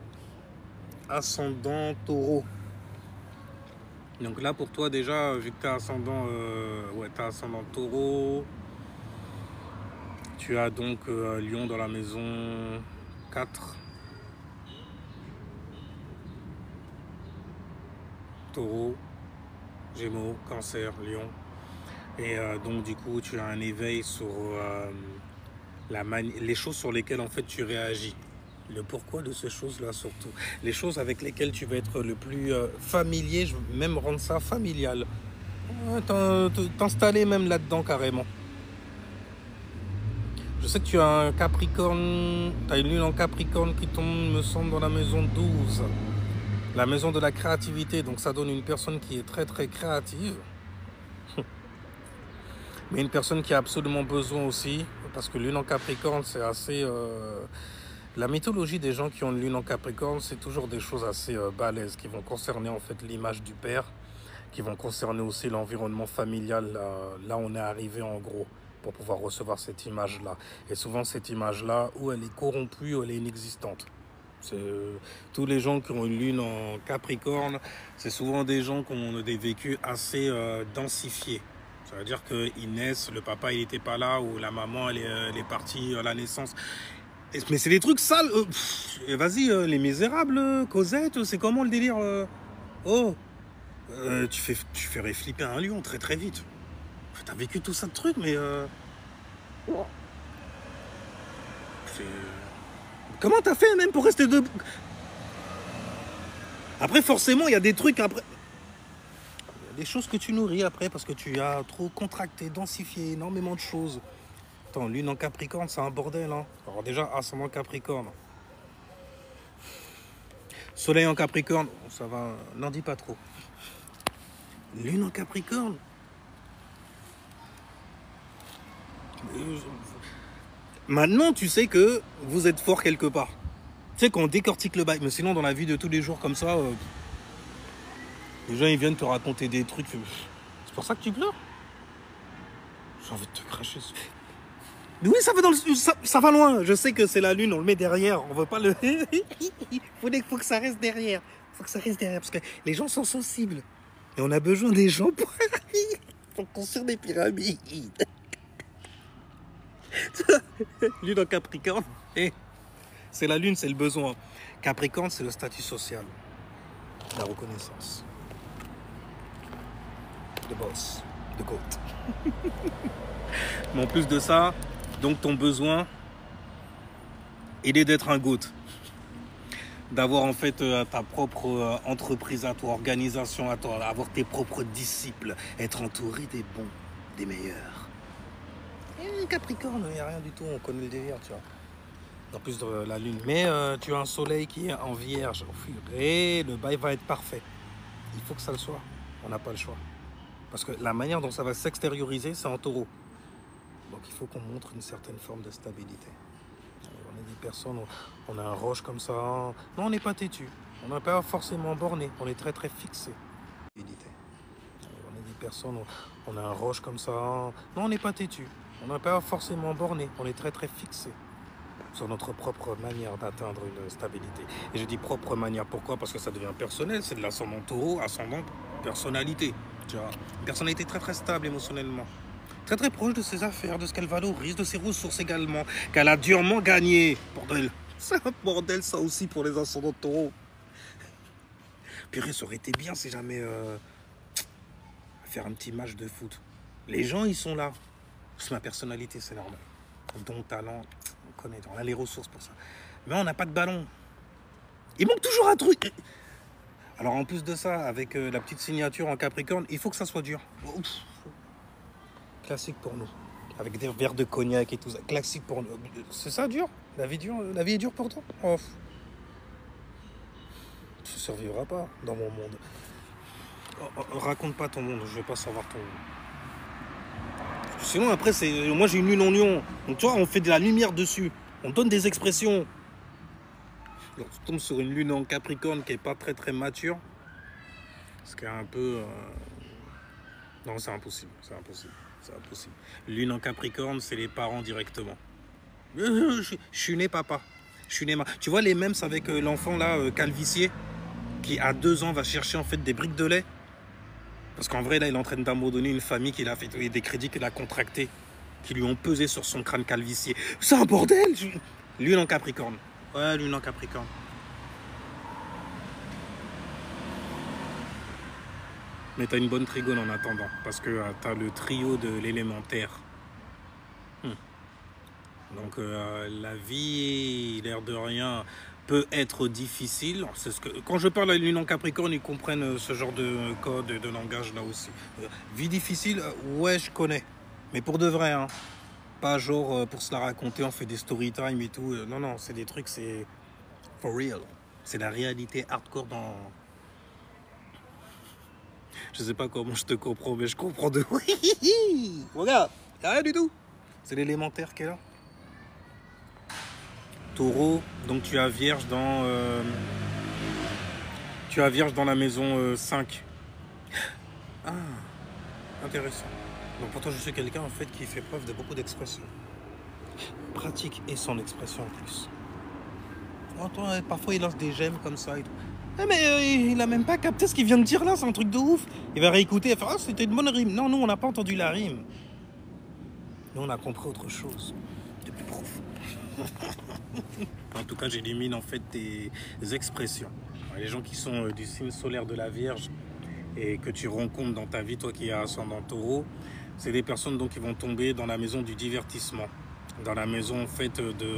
Speaker 1: Ascendant Taureau. Donc là, pour toi, déjà, vu que tu as ascendant, ascendant Taureau, tu as donc Lion dans la maison 4. Taureau, Gémeaux, Cancer, Lion. Et donc, du coup, tu as un éveil sur les choses sur lesquelles, en fait, tu réagis. Le pourquoi de ces choses-là, surtout. Les choses avec lesquelles tu vas être le plus familier, je vais même rendre ça familial. T'installer même là-dedans, carrément. Je sais que tu as un Capricorne, tu as une lune en Capricorne qui tombe, me semble, dans la maison 12. La maison de la créativité, donc ça donne une personne qui est très très créative. Mais une personne qui a absolument besoin aussi, parce que lune en Capricorne, c'est assez... La mythologie des gens qui ont une lune en Capricorne, c'est toujours des choses assez balèzes, qui vont concerner en fait l'image du père, qui vont concerner aussi l'environnement familial. Là, on est arrivé en gros, pour pouvoir recevoir cette image-là. Et souvent, cette image-là, où elle est corrompue, ou elle est inexistante. Tous les gens qui ont une lune en Capricorne, c'est souvent des gens qui ont des vécus assez densifiés. Ça veut dire qu'ils naissent, le papa il n'était pas là, ou la maman elle est partie à la naissance. Mais c'est des trucs sales. Vas-y, Les Misérables, Cosette, c'est comment le délire tu ferais flipper un lion très très vite. T'as vécu tout ça de trucs, mais... Comment t'as fait même pour rester debout? Après, forcément, il y a des trucs après... Il y a des choses que tu nourris après parce que tu as trop contracté, densifié énormément de choses. Attends, lune en Capricorne, c'est un bordel, hein. Alors déjà, ascendant Capricorne. Soleil en Capricorne, ça va, n'en dis pas trop. Lune en Capricorne. Maintenant, tu sais que vous êtes fort quelque part. Tu sais qu'on décortique le bail, mais sinon, dans la vie de tous les jours comme ça, les gens ils viennent te raconter des trucs. C'est pour ça que tu pleures? J'ai envie de te cracher dessus. Mais oui, ça va loin. Je sais que c'est la lune, on le met derrière. On veut pas le... faut que ça reste derrière. Faut que ça reste derrière parce que les gens sont sensibles. Et on a besoin des gens pour construire des pyramides. Lune en Capricorne. C'est la lune, c'est le besoin. Capricorne, c'est le statut social. La reconnaissance. The boss. The goat. Mais en plus de ça, donc ton besoin, il est d'être un goat. D'avoir en fait ta propre entreprise à toi, organisation à toi, avoir tes propres disciples, être entouré des bons, des meilleurs. Et Capricorne, il n'y a rien du tout, on connaît le délire, tu vois. En plus de la lune. Mais tu as un soleil qui est en vierge. Et le bail va être parfait. Il faut que ça le soit. On n'a pas le choix. Parce que la manière dont ça va s'extérioriser, c'est en taureau. Donc il faut qu'on montre une certaine forme de stabilité. On est des personnes, on a un roche comme ça. Non, on n'est pas têtu. On n'est pas forcément borné. On est très très fixé. On est des personnes, on a un roche comme ça. Non, on n'est pas têtu. On n'est pas forcément borné. On est très très fixé sur notre propre manière d'atteindre une stabilité. Et je dis propre manière, pourquoi? Parce que ça devient personnel, c'est de l'ascendant taureau, ascendant personnalité. Tu vois, une personnalité très très stable émotionnellement. Très très proche de ses affaires, de ce qu'elle valorise, de ses ressources également, qu'elle a durement gagné. Bordel, c'est un bordel ça aussi pour les ascendants taureau. Purée, ça aurait été bien si jamais faire un petit match de foot. Les gens ils sont là. C'est ma personnalité, c'est normal. Don, talent, on connaît, on a les ressources pour ça. Mais on n'a pas de ballon. Il manque toujours un truc. Alors en plus de ça, avec la petite signature en Capricorne, il faut que ça soit dur. Ouf. Classique pour nous. Avec des verres de cognac et tout ça. Classique pour nous. C'est ça dur? La vie est dure pour toi? Oh. ne survivras pas dans mon monde. Raconte pas ton monde, je veux pas savoir ton monde. Sinon, après, moi j'ai une lune en lion. Donc, tu vois, on fait de la lumière dessus. On donne des expressions. Donc, tu tombes sur une lune en Capricorne qui est pas très très mature. Ce qui est un peu... Non, c'est impossible. C'est impossible. C'est impossible. Lune en Capricorne, c'est les parents directement. Je suis né papa. Je suis né ma... Tu vois les mêmes avec l'enfant là, calvicier, qui à 2 ans va chercher en fait des briques de lait. Parce qu'en vrai, là, il est en train d'abandonner une famille qu'il a fait, des crédits qu'il a contractés, qui lui ont pesé sur son crâne calvicier. C'est un bordel! Lune en Capricorne. Ouais, lune en Capricorne. Mais t'as une bonne trigone en attendant, parce que t'as le trio de l'élémentaire. Donc la vie, l'air de rien, peut être difficile. C'est ce que, quand je parle à lune en Capricorne, ils comprennent ce genre de code, de langage là aussi. Vie difficile, ouais, je connais. Mais pour de vrai, hein. Pas genre pour se la raconter, on fait des story time et tout. Non, non, c'est des trucs, c'est for real. C'est la réalité hardcore dans... Je sais pas comment je te comprends, mais je comprends de... Regarde, y'a rien du tout. C'est l'élémentaire qui est là. Taureau, donc tu as Vierge dans... Tu as Vierge dans la maison 5. Ah, intéressant. Donc pourtant je suis quelqu'un en fait qui fait preuve de beaucoup d'expression. Pratique et sans expression en plus. Parfois il lance des gemmes comme ça et tout. Ah, mais il a même pas capté ce qu'il vient de dire là, c'est un truc de ouf. Il va réécouter et faire ah c'était une bonne rime. Non, nous on n'a pas entendu la rime. Nous on a compris autre chose. De plus profond. En tout cas j'élimine en fait tes expressions. Les gens qui sont du signe solaire de la Vierge et que tu rencontres dans ta vie, toi qui es ascendant Taureau, c'est des personnes donc qui vont tomber dans la maison du divertissement, dans la maison en fait de,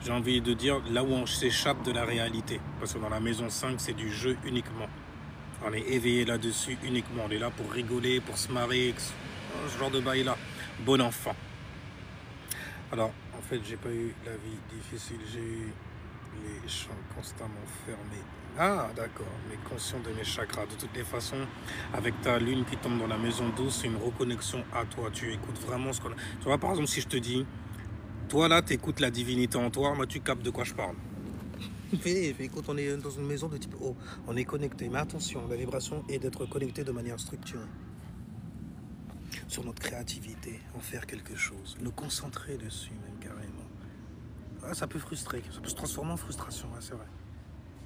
Speaker 1: j'ai envie de dire, là où on s'échappe de la réalité, parce que dans la maison 5 c'est du jeu uniquement, on est éveillé là-dessus uniquement, on est là pour rigoler, pour se marrer, ce genre de bail là, bon enfant. Alors en fait j'ai pas eu la vie difficile, j'ai eu les champs constamment fermés. Ah d'accord, mais conscient de mes chakras. De toutes les façons, avec ta lune qui tombe dans la maison 12, c'est une reconnexion à toi. Tu écoutes vraiment ce qu'on a. Tu vois, par exemple, si je te dis, toi là, tu écoutes la divinité en toi, moi tu captes de quoi je parle. Écoute, on est dans une maison de type O, on est connecté. Mais attention, la vibration est d'être connecté de manière structurée. Sur notre créativité, en faire quelque chose, nous concentrer dessus même carrément. Ah, ça peut frustrer, ça peut se transformer en frustration, ouais, c'est vrai.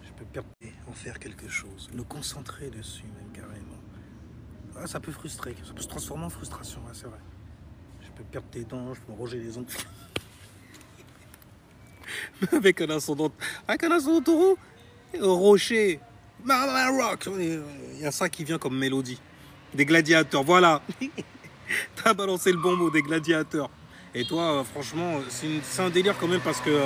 Speaker 1: Je peux perdre, en faire quelque chose, nous concentrer dessus même carrément. Ah, ça peut frustrer, ça peut se transformer en frustration, ouais, c'est vrai. Je peux perdre tes dents, je peux me ronger les ongles. Avec un ascendant taureau, rocher, rock, il y a ça qui vient comme mélodie. Des gladiateurs, voilà. T'as balancé le bon mot, des gladiateurs. Et toi, franchement, c'est un délire quand même parce que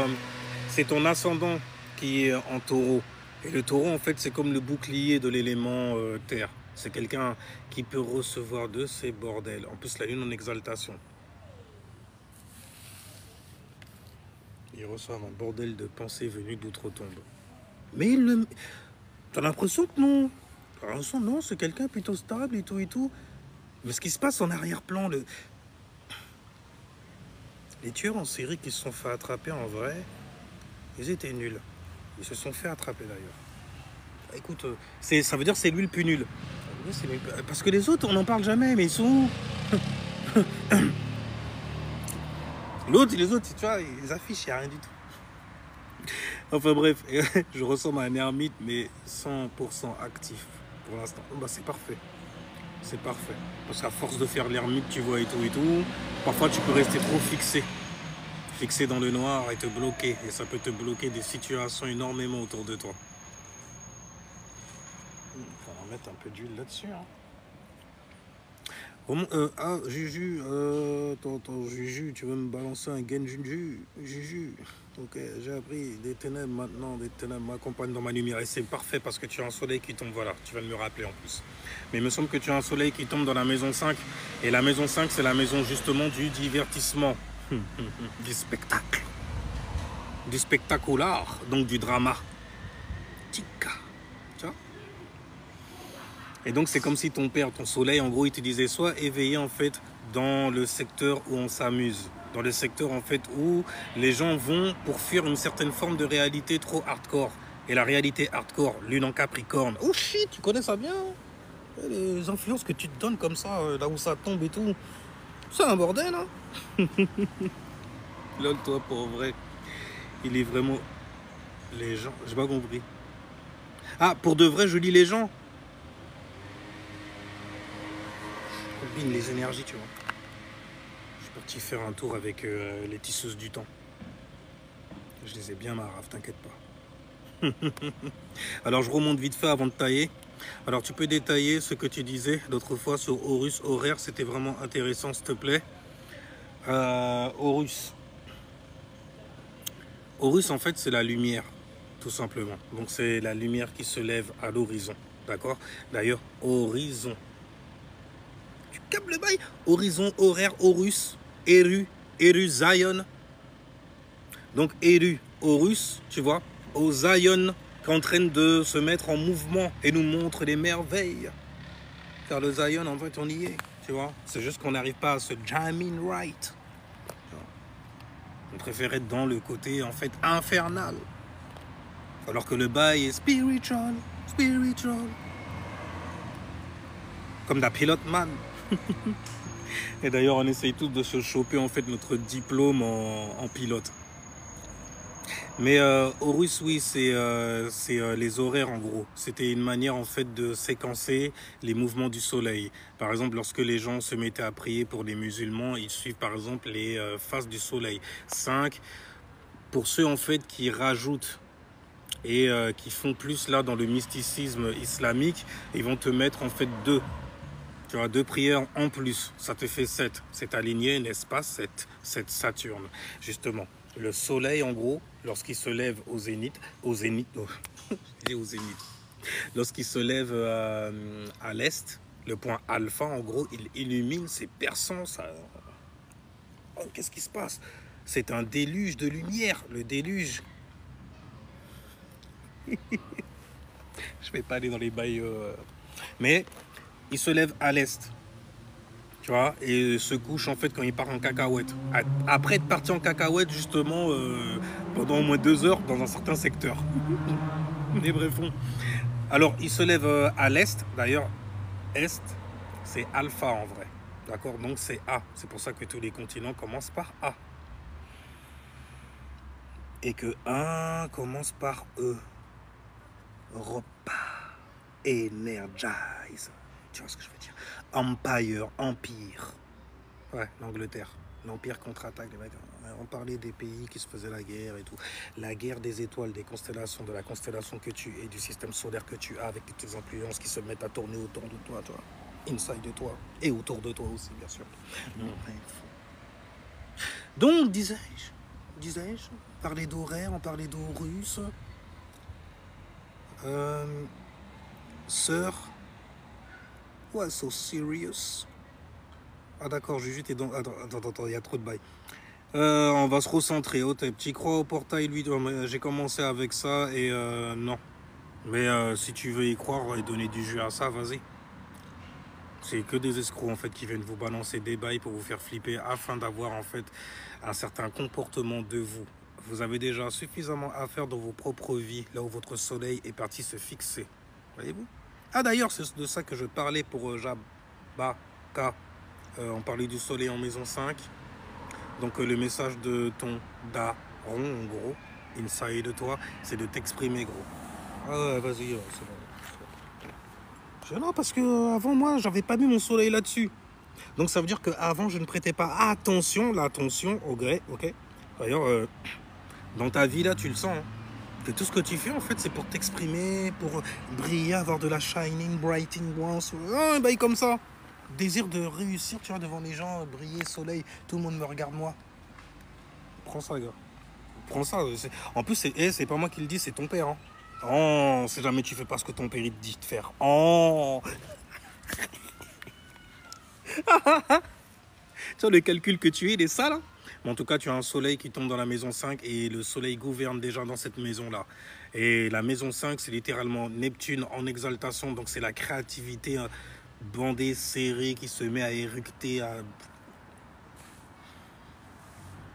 Speaker 1: c'est ton ascendant qui est en taureau. Et le taureau, en fait, c'est comme le bouclier de l'élément terre. C'est quelqu'un qui peut recevoir de ces bordels. En plus, la lune en exaltation. Il reçoit un bordel de pensées venues d'outre-tombe. Mais t'as l'impression que non. T'as l'impression non, c'est quelqu'un plutôt stable et tout et tout. Mais ce qui se passe en arrière-plan, les tueurs en série qui se sont fait attraper en vrai, ils étaient nuls. Ils se sont fait attraper d'ailleurs. Écoute, ça veut dire que c'est lui le plus nul. Parce que les autres, on n'en parle jamais, mais ils sont où? Les autres, tu vois, ils affichent, il n'y a rien du tout. Enfin bref, je ressemble à un ermite, mais 100% actif pour l'instant. Bah, c'est parfait. C'est parfait. Parce qu'à force de faire l'ermite, tu vois, et tout, parfois tu peux rester trop fixé. Fixé dans le noir et te bloquer. Et ça peut te bloquer des situations énormément autour de toi. On va mettre un peu d'huile là-dessus. Hein. Juju, Juju, tu veux me balancer un gain Juju? Juju, ok, j'ai appris des ténèbres maintenant, des ténèbres m'accompagnent dans ma lumière. Et c'est parfait parce que tu as un soleil qui tombe, voilà, tu vas me rappeler en plus. Mais il me semble que tu as un soleil qui tombe dans la maison 5. Et la maison 5, c'est la maison justement du divertissement, du spectacle, du spectaculaire, donc du drama. tika. Tu vois? Et donc, c'est comme si ton père, ton soleil, en gros, il te disait soit éveillé, en fait, dans le secteur où on s'amuse, dans le secteur, en fait, où les gens vont pour fuir une certaine forme de réalité trop hardcore. Et la réalité hardcore, lune en Capricorne. Oh shit, tu connais ça bien, hein? Les influences que tu te donnes comme ça, là où ça tombe et tout. C'est un bordel, hein? Lol, toi, pour vrai. Il est vraiment... Les gens... J'ai pas compris. Ah, pour de vrai, je lis les gens. Combine les énergies, tu vois. Je suis parti faire un tour avec les tisseuses du temps. Je les ai bien marave, t'inquiète pas. Alors, je remonte vite fait avant de tailler. Alors, tu peux détailler ce que tu disais l'autre fois sur Horus horaire. C'était vraiment intéressant, s'il te plaît. Horus. Horus, en fait, c'est la lumière, tout simplement. Donc, c'est la lumière qui se lève à l'horizon. D'accord? D'ailleurs, horizon. Tu captes le bail? Horizon, horaire, Horus, Eru, Eru, Zion. Donc, Eru, Horus, tu vois, au Zion, qui est en train de se mettre en mouvement et nous montre les merveilles. Car le Zion, en fait, on y est, tu vois. C'est juste qu'on n'arrive pas à se jamming right. On préfère être dans le côté, en fait, infernal. Alors que le bail est spiritual, spiritual. Comme la Pilot Man. Et d'ailleurs, on essaye tous de se choper, en fait, notre diplôme en pilote. Mais Horus, oui, c'est les horaires, en gros. C'était une manière, en fait, de séquencer les mouvements du soleil. Par exemple, lorsque les gens se mettaient à prier pour les musulmans, ils suivent, par exemple, les phases du soleil. 5, pour ceux, en fait, qui rajoutent et qui font plus, là, dans le mysticisme islamique, ils vont te mettre, en fait, 2. Tu as 2 prières en plus. Ça te fait 7. C'est aligné, n'est-ce pas, 7 Saturne, justement. Le soleil, en gros, lorsqu'il se lève au zénith, oh, lorsqu'il se lève à l'est, le point alpha, en gros, il illumine, c'est perçant, ça. Oh, qu'est-ce qui se passe? C'est un déluge de lumière, le déluge. Je vais pas aller dans les bails, mais il se lève à l'est. Tu vois, et se couche en fait quand il part en cacahuète. Après être parti en cacahuète justement pendant au moins 2 heures dans un certain secteur. Mais bref. Alors il se lève à l'est, d'ailleurs, est, c'est alpha en vrai. D'accord, donc c'est A. C'est pour ça que tous les continents commencent par A. Et que 1 commence par E. Europa. Energize. Tu vois ce que je veux dire? Empire, empire. Ouais, l'Angleterre. L'empire contre-attaque. On parlait des pays qui se faisaient la guerre et tout. La guerre des étoiles, des constellations, de la constellation que tu es, du système solaire que tu as, avec toutes tes influences qui se mettent à tourner autour de toi, toi. Inside de toi. Et autour de toi aussi, bien sûr. Donc, disais-je, parler d'horaire, on parlait d'Horus. Sœur. Why so serious? Ah d'accord, Jujut est dans... Attends, il y a trop de bails. On va se recentrer. Oh, tu crois au portail, lui? J'ai commencé avec ça et non. Mais si tu veux y croire et donner du jus à ça, vas-y. C'est que des escrocs en fait qui viennent vous balancer des bails pour vous faire flipper afin d'avoir en fait un certain comportement de vous. Vous avez déjà suffisamment à faire dans vos propres vies, là où votre soleil est parti se fixer. Voyez-vous? Ah d'ailleurs, c'est de ça que je parlais pour Jabaka. On parlait du soleil en maison 5. Donc le message de ton daron, en gros, inside de toi, c'est de t'exprimer, gros. Ah ouais, vas-y, c'est bon. Non, parce que avant moi, j'avais pas mis mon soleil là-dessus. Donc ça veut dire qu'avant, je ne prêtais pas attention, l'attention au gré, ok? D'ailleurs, dans ta vie, là, tu le sens, hein, que tout ce que tu fais, en fait, c'est pour t'exprimer, pour briller, avoir de la shining, brighting, un bail comme ça. Désir de réussir, tu vois, devant les gens, briller, soleil, tout le monde me regarde moi. Prends ça, gars. Prends ça. En plus, c'est pas moi qui le dis, c'est ton père. Hein. Oh, si jamais tu fais pas ce que ton père te dit de faire. Oh. Tu vois, le calcul que tu es, il est sale. Hein. Mais en tout cas, tu as un soleil qui tombe dans la maison 5 et le soleil gouverne déjà dans cette maison-là. Et la maison 5, c'est littéralement Neptune en exaltation, donc c'est la créativité bandée, serrée, qui se met à éructer.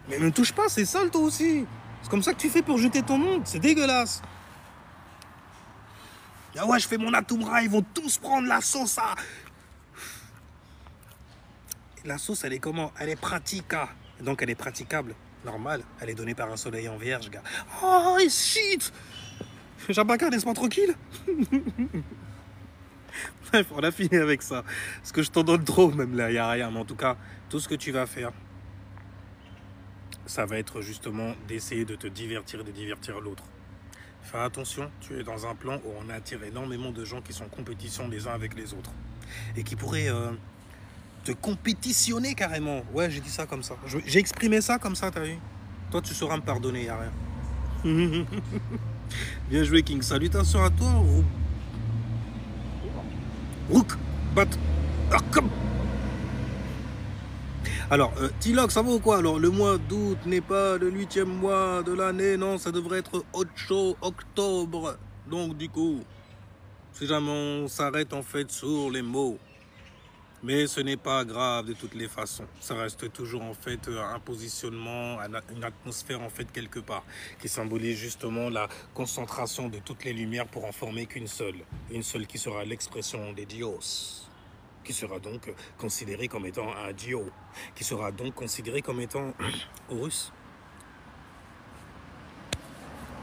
Speaker 1: Mais ne touche pas, c'est sale toi aussi. C'est comme ça que tu fais pour jeter ton monde, c'est dégueulasse. Ah ouais, je fais mon Atumra, ils vont tous prendre la sauce. Ah. La sauce, elle est comment? Elle est pratique. Donc elle est praticable. Normal, elle est donnée par un soleil en vierge, gars. Oh, shit! Jabaka, laisse-moi tranquille. Bref, on a fini avec ça. Parce que je t'en donne trop, même là, il n'y a rien. Mais en tout cas, tout ce que tu vas faire, ça va être justement d'essayer de te divertir et de divertir l'autre. Fais attention, tu es dans un plan où on attire énormément de gens qui sont en compétition les uns avec les autres. Et qui pourraient te compétitionner carrément. Ouais, j'ai dit ça comme ça. J'ai exprimé ça comme ça, t'as vu? Toi, tu sauras me pardonner, il n'y a rien. Bien joué, King. Salutations à toi, Rook. Bat. Arkham. Alors, Tilok, ça va ou quoi? Alors, le mois d'août n'est pas le 8e mois de l'année, non, ça devrait être octobre. Donc, du coup, si jamais on s'arrête en fait sur les mots, mais ce n'est pas grave de toutes les façons. Ça reste toujours en fait un positionnement, une atmosphère en fait quelque part, qui symbolise justement la concentration de toutes les lumières pour en former qu'une seule. Une seule qui sera l'expression des dios, qui sera donc considéré comme étant un dio, qui sera donc considéré comme étant Horus.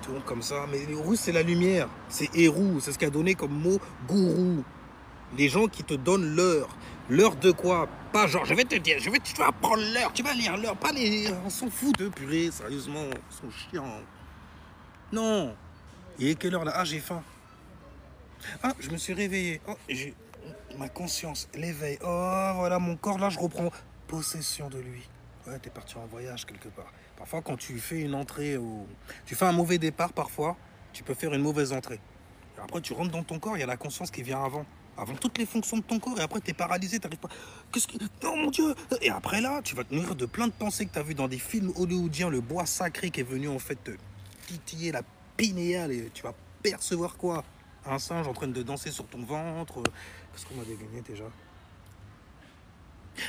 Speaker 1: Tout comme ça, mais Horus c'est la lumière, c'est Héros, c'est ce qu'a donné comme mot gourou. Les gens qui te donnent l'heure. L'heure de quoi? Pas genre, je vais te dire, tu vas prendre l'heure, tu vas lire l'heure, pas les... On s'en fout de purée, sérieusement, ils sont chiants. Non. Il est quelle heure là? Ah, j'ai faim. Ah, je me suis réveillé. Oh, j'ai ma conscience, l'éveil. Oh, voilà, mon corps là, je reprends possession de lui. Ouais, t'es parti en voyage quelque part. Parfois, quand tu fais une entrée, tu fais un mauvais départ, parfois, tu peux faire une mauvaise entrée. Et après, tu rentres dans ton corps, il y a la conscience qui vient avant toutes les fonctions de ton corps, et après, t'es paralysé, t'arrives pas... Qu'est-ce que... Oh mon Dieu! Et après là, tu vas te nourrir de plein de pensées que t'as vues dans des films hollywoodiens, le bois sacré qui est venu en fait te titiller la pinéale, et tu vas percevoir quoi? Un singe en train de danser sur ton ventre. Qu'est-ce qu'on m'a dégainé déjà?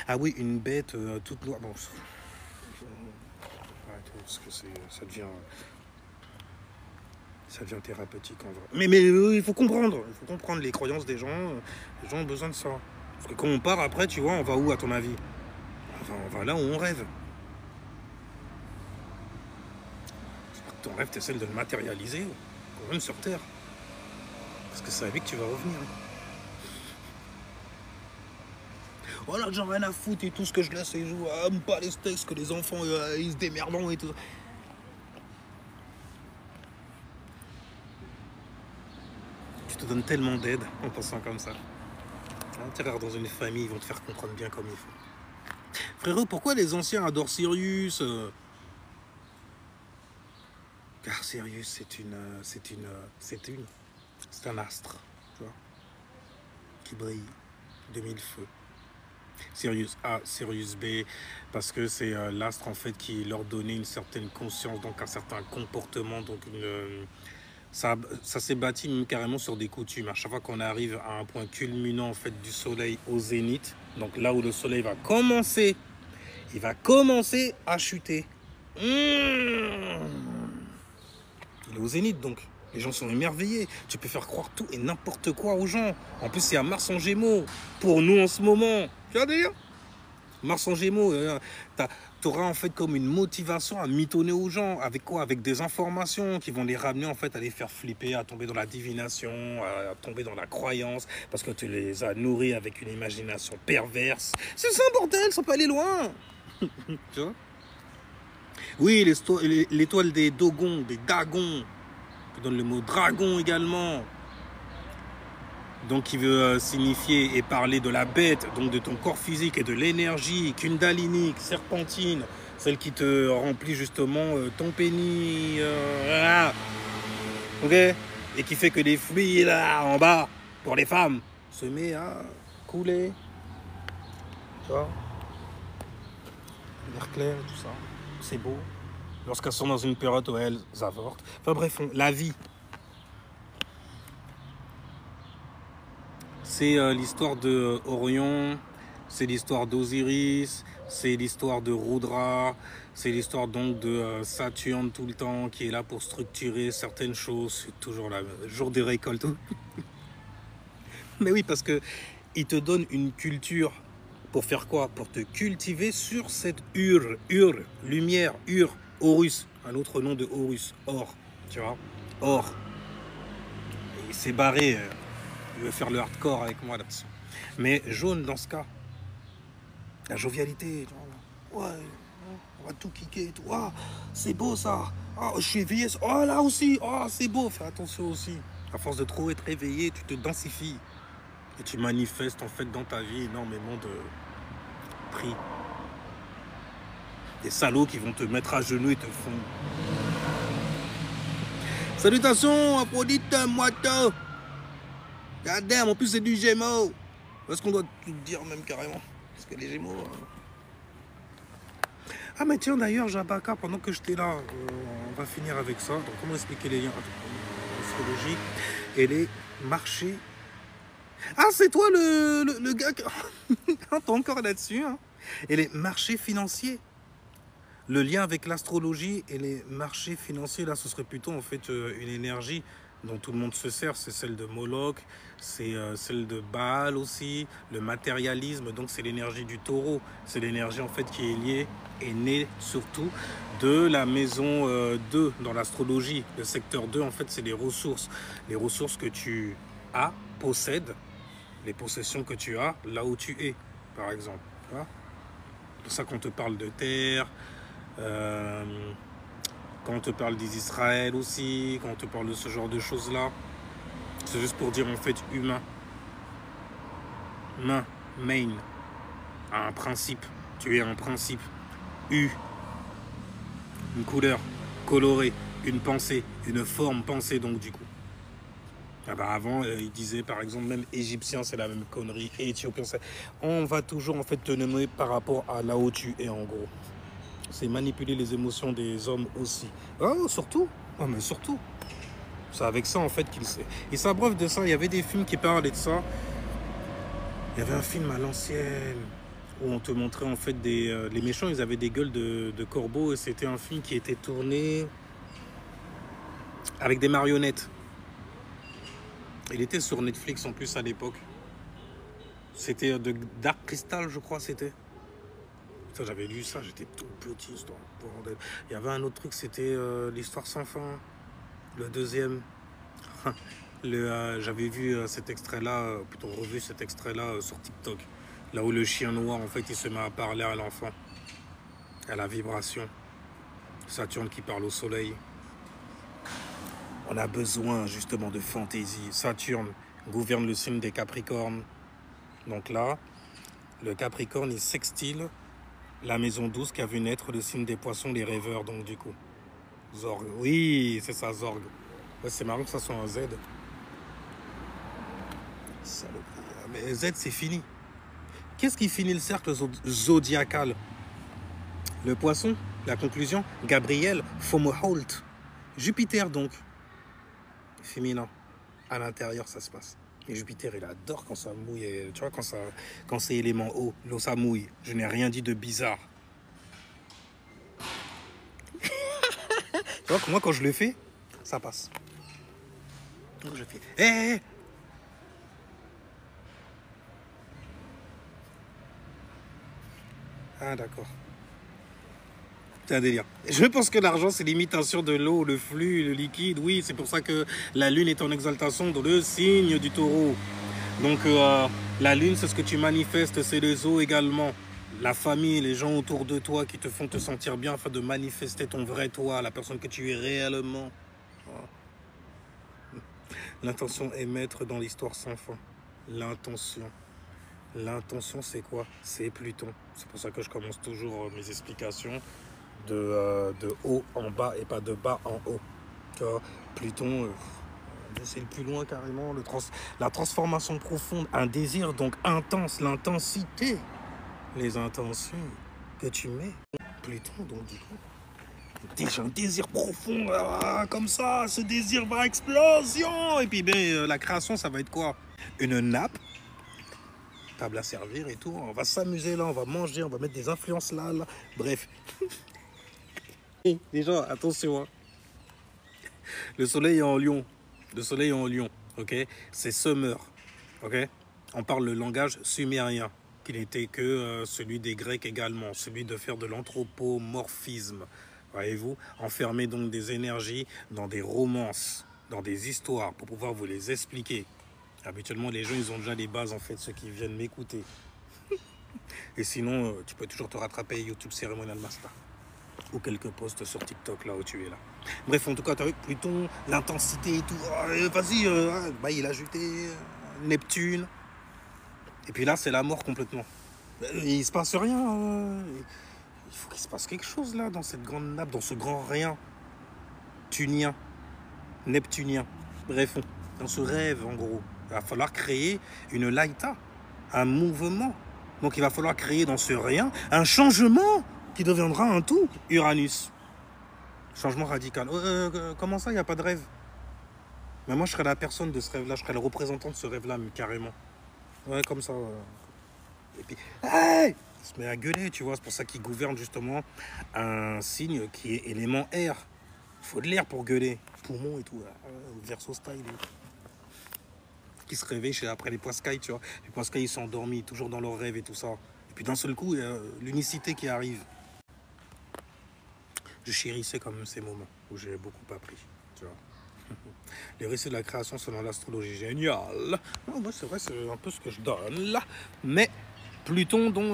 Speaker 1: Ah oui, une bête toute noire. Bon, parce que ça devient thérapeutique en vrai. Mais il faut comprendre les croyances des gens. Les gens ont besoin de ça. Parce que quand on part après, tu vois, on va où à ton avis? Enfin, on va là où on rêve. Ton rêve, tu essaies de le matérialiser, quand même sur Terre. Parce que c'est avec que tu vas revenir. Voilà, j'en ai rien à foutre et tout ce que je laisse et joue. Ah, pas les steaks, que les enfants ils se démerdent et tout ça. Tu te donnes tellement d'aide en pensant comme ça. Tu es dans une famille, ils vont te faire comprendre bien comme il faut. Frérot, pourquoi les anciens adorent Sirius? Car Sirius, c'est un astre, tu vois, qui brille de mille feux. Sirius A, Sirius B, parce que c'est l'astre en fait qui leur donnait une certaine conscience, donc un certain comportement, donc ça s'est bâti même carrément sur des coutumes. À chaque fois qu'on arrive à un point culminant en fait du soleil au zénith, donc là où le soleil va commencer, il va commencer à chuter. Il est au zénith donc. Les gens sont émerveillés. Tu peux faire croire tout et n'importe quoi aux gens. En plus, il y a Mars en Gémeaux. Pour nous en ce moment. Tu vas dire Mars en Gémeaux. Tu auras en fait comme une motivation à mitonner aux gens. Avec quoi? Avec des informations qui vont les ramener en fait à les faire flipper, à tomber dans la divination, à tomber dans la croyance. Parce que tu les as nourris avec une imagination perverse. C'est ça, bordel. Ça peut aller loin. Tu vois? Oui, l'étoile des Dogons, des Dagons. Qui donne le mot dragon également, donc qui veut signifier et parler de la bête, donc de ton corps physique et de l'énergie kundalinique, serpentine, celle qui te remplit justement ton pénis, ok, et qui fait que les fluides là en bas pour les femmes se met à couler, tu vois, l'air clair et tout ça. c'est beau. Lorsqu'elles sont dans une période où elles avortent. Enfin bref, la vie. C'est l'histoire de Orion, c'est l'histoire d'Osiris, c'est l'histoire de Rudra, c'est l'histoire donc de Saturne tout le temps qui est là pour structurer certaines choses. C'est toujours le jour des récoltes. Mais oui, parce que il te donne une culture pour faire quoi? Pour te cultiver sur cette lumière, Horus, un autre nom de Horus, or, tu vois, or. Et il s'est barré, il veut faire le hardcore avec moi là-dessus. Mais jaune dans ce cas, la jovialité, ouais, on va tout kicker et tout. Ah, c'est beau ça. Ah, je suis éveillé. Oh là aussi, oh, c'est beau. Fais attention aussi. À force de trop être éveillé, tu te densifies. Et tu manifestes en fait dans ta vie énormément de prix. Des salauds qui vont te mettre à genoux et te font. Salutations, Aphrodite, Moito. Regardez, en plus c'est du Gémeaux. Est-ce qu'on doit tout dire même carrément? Parce que les Gémeaux. Ah mais tiens d'ailleurs, Jabaka, pendant que j'étais là, on va finir avec ça. Donc comment expliquer les liens astrologiques et les marchés. Ah, c'est toi le gars qui... T'es encore là-dessus. Hein. Et les marchés financiers. Le lien avec l'astrologie et les marchés financiers, là, ce serait plutôt en fait une énergie dont tout le monde se sert. C'est celle de Moloch, c'est celle de Baal aussi, le matérialisme. Donc c'est l'énergie du taureau. C'est l'énergie en fait qui est liée et née surtout de la maison 2 dans l'astrologie. Le secteur 2, en fait, c'est les ressources. Les ressources que tu as, possèdes. Les possessions que tu as là où tu es, par exemple. C'est pour ça qu'on te parle de terre, quand on te parle d'Israël aussi, quand on te parle de ce genre de choses-là. C'est juste pour dire en fait humain. Main. Un principe. Tu es un principe. Une couleur colorée, une pensée, une forme pensée donc du coup. Ah bah avant, ils disaient par exemple, même égyptien, c'est la même connerie, et éthiopien, on va toujours en fait te nommer par rapport à là où tu es en gros. C'est manipuler les émotions des hommes aussi. Oh, surtout. Oh, mais surtout. C'est avec ça en fait qu'il sait. Et ça, bref de ça, il y avait des films qui parlaient de ça. Il y avait un film à l'ancienne où on te montrait en fait les méchants, ils avaient des gueules de corbeaux, et c'était un film qui était tourné avec des marionnettes. Il était sur Netflix en plus à l'époque. C'était de Dark Crystal, je crois, c'était. J'avais lu ça, j'étais tout petit. Bordel. Il y avait un autre truc, c'était l'histoire sans fin. Le deuxième. J'avais vu cet extrait-là, plutôt revu cet extrait-là sur TikTok. Là où le chien noir, en fait, il se met à parler à l'enfant. À la vibration. Saturne qui parle au soleil. On a besoin justement de fantaisie. Saturne gouverne le signe des Capricornes. Donc là, le Capricorne, il sextile la maison 12 qui a vu naître le signe des Poissons, les rêveurs, donc du coup. Zorg. Oui, c'est ça, Zorg. Ouais, c'est marrant que ça soit un Z. Saloperie. Mais Z, c'est fini. Qu'est-ce qui finit le cercle zodiacal? Le Poisson, la conclusion, Gabriel, Fomoholt. Jupiter, donc. Féminin. À l'intérieur, ça se passe. Et Jupiter, il adore quand ça mouille. Et, tu vois, quand c'est élément eau, l'eau, ça mouille. Je n'ai rien dit de bizarre. Tu vois que moi, quand je le fais, ça passe. Donc je fais... Hé, Ah, d'accord. C'est un délire. Je pense que l'argent, c'est l'imitation de l'eau, le flux, le liquide. Oui, c'est pour ça que la lune est en exaltation dans le signe du taureau. Donc, la lune, c'est ce que tu manifestes, c'est les eaux également. La famille, les gens autour de toi qui te font te sentir bien afin de manifester ton vrai toi, la personne que tu es réellement. L'intention est maître dans l'histoire sans fin. L'intention. L'intention, c'est quoi? C'est Pluton. C'est pour ça que je commence toujours mes explications de haut en bas et pas de bas en haut. Tu vois, Pluton, c'est le plus loin carrément. La transformation profonde, un désir donc intense, l'intensité, les intentions que tu mets. Pluton, donc du coup. J'ai un désir profond, comme ça, ce désir va explosion. Et puis ben, la création, ça va être quoi? Une nappe, table à servir et tout. On va s'amuser là, on va manger, on va mettre des influences là. Bref. Déjà, attention, hein. Le soleil est en lion. Le soleil est en lion, ok? C'est summer, ok? On parle le langage sumérien, qui n'était que celui des Grecs également, celui de faire de l'anthropomorphisme. Voyez-vous, enfermer donc des énergies dans des romances, dans des histoires, pour pouvoir vous les expliquer. Habituellement, les gens, ils ont déjà les bases, en fait, ceux qui viennent m'écouter. Et sinon, tu peux toujours te rattraper YouTube Ceremonial Master. Ou quelques posts sur TikTok, là où tu es là. Bref, en tout cas, tu as vu Pluton, l'intensité et tout. Oh, vas-y, bah, il a ajouté Neptune. Et puis là, c'est la mort complètement. Il se passe rien. Il faut qu'il se passe quelque chose là, dans cette grande nappe, dans ce grand rien. Tunien, neptunien. Bref, dans ce rêve, en gros. Il va falloir créer une laïta, un mouvement. Donc il va falloir créer dans ce rien un changement qui deviendra un tout. Uranus. Changement radical. Comment ça, il n'y a pas de rêve? Mais moi, je serais la personne de ce rêve-là. Je serais le représentant de ce rêve-là, carrément. Ouais, comme ça. Et puis, hey, il se met à gueuler, tu vois. C'est pour ça qu'il gouverne justement un signe qui est élément air. Il faut de l'air pour gueuler. Poumon et tout. Verso style. Qui se réveille après les poiscailles, tu vois. Les poiscailles, ils sont endormis, toujours dans leurs rêves et tout ça. Et puis d'un seul coup, il y a l'unicité qui arrive. Je chérissais quand même ces moments où j'ai beaucoup appris, tu vois. Les récits de la création selon l'astrologie, génial. Non, moi, c'est vrai, c'est un peu ce que je donne là. Mais Pluton, donc,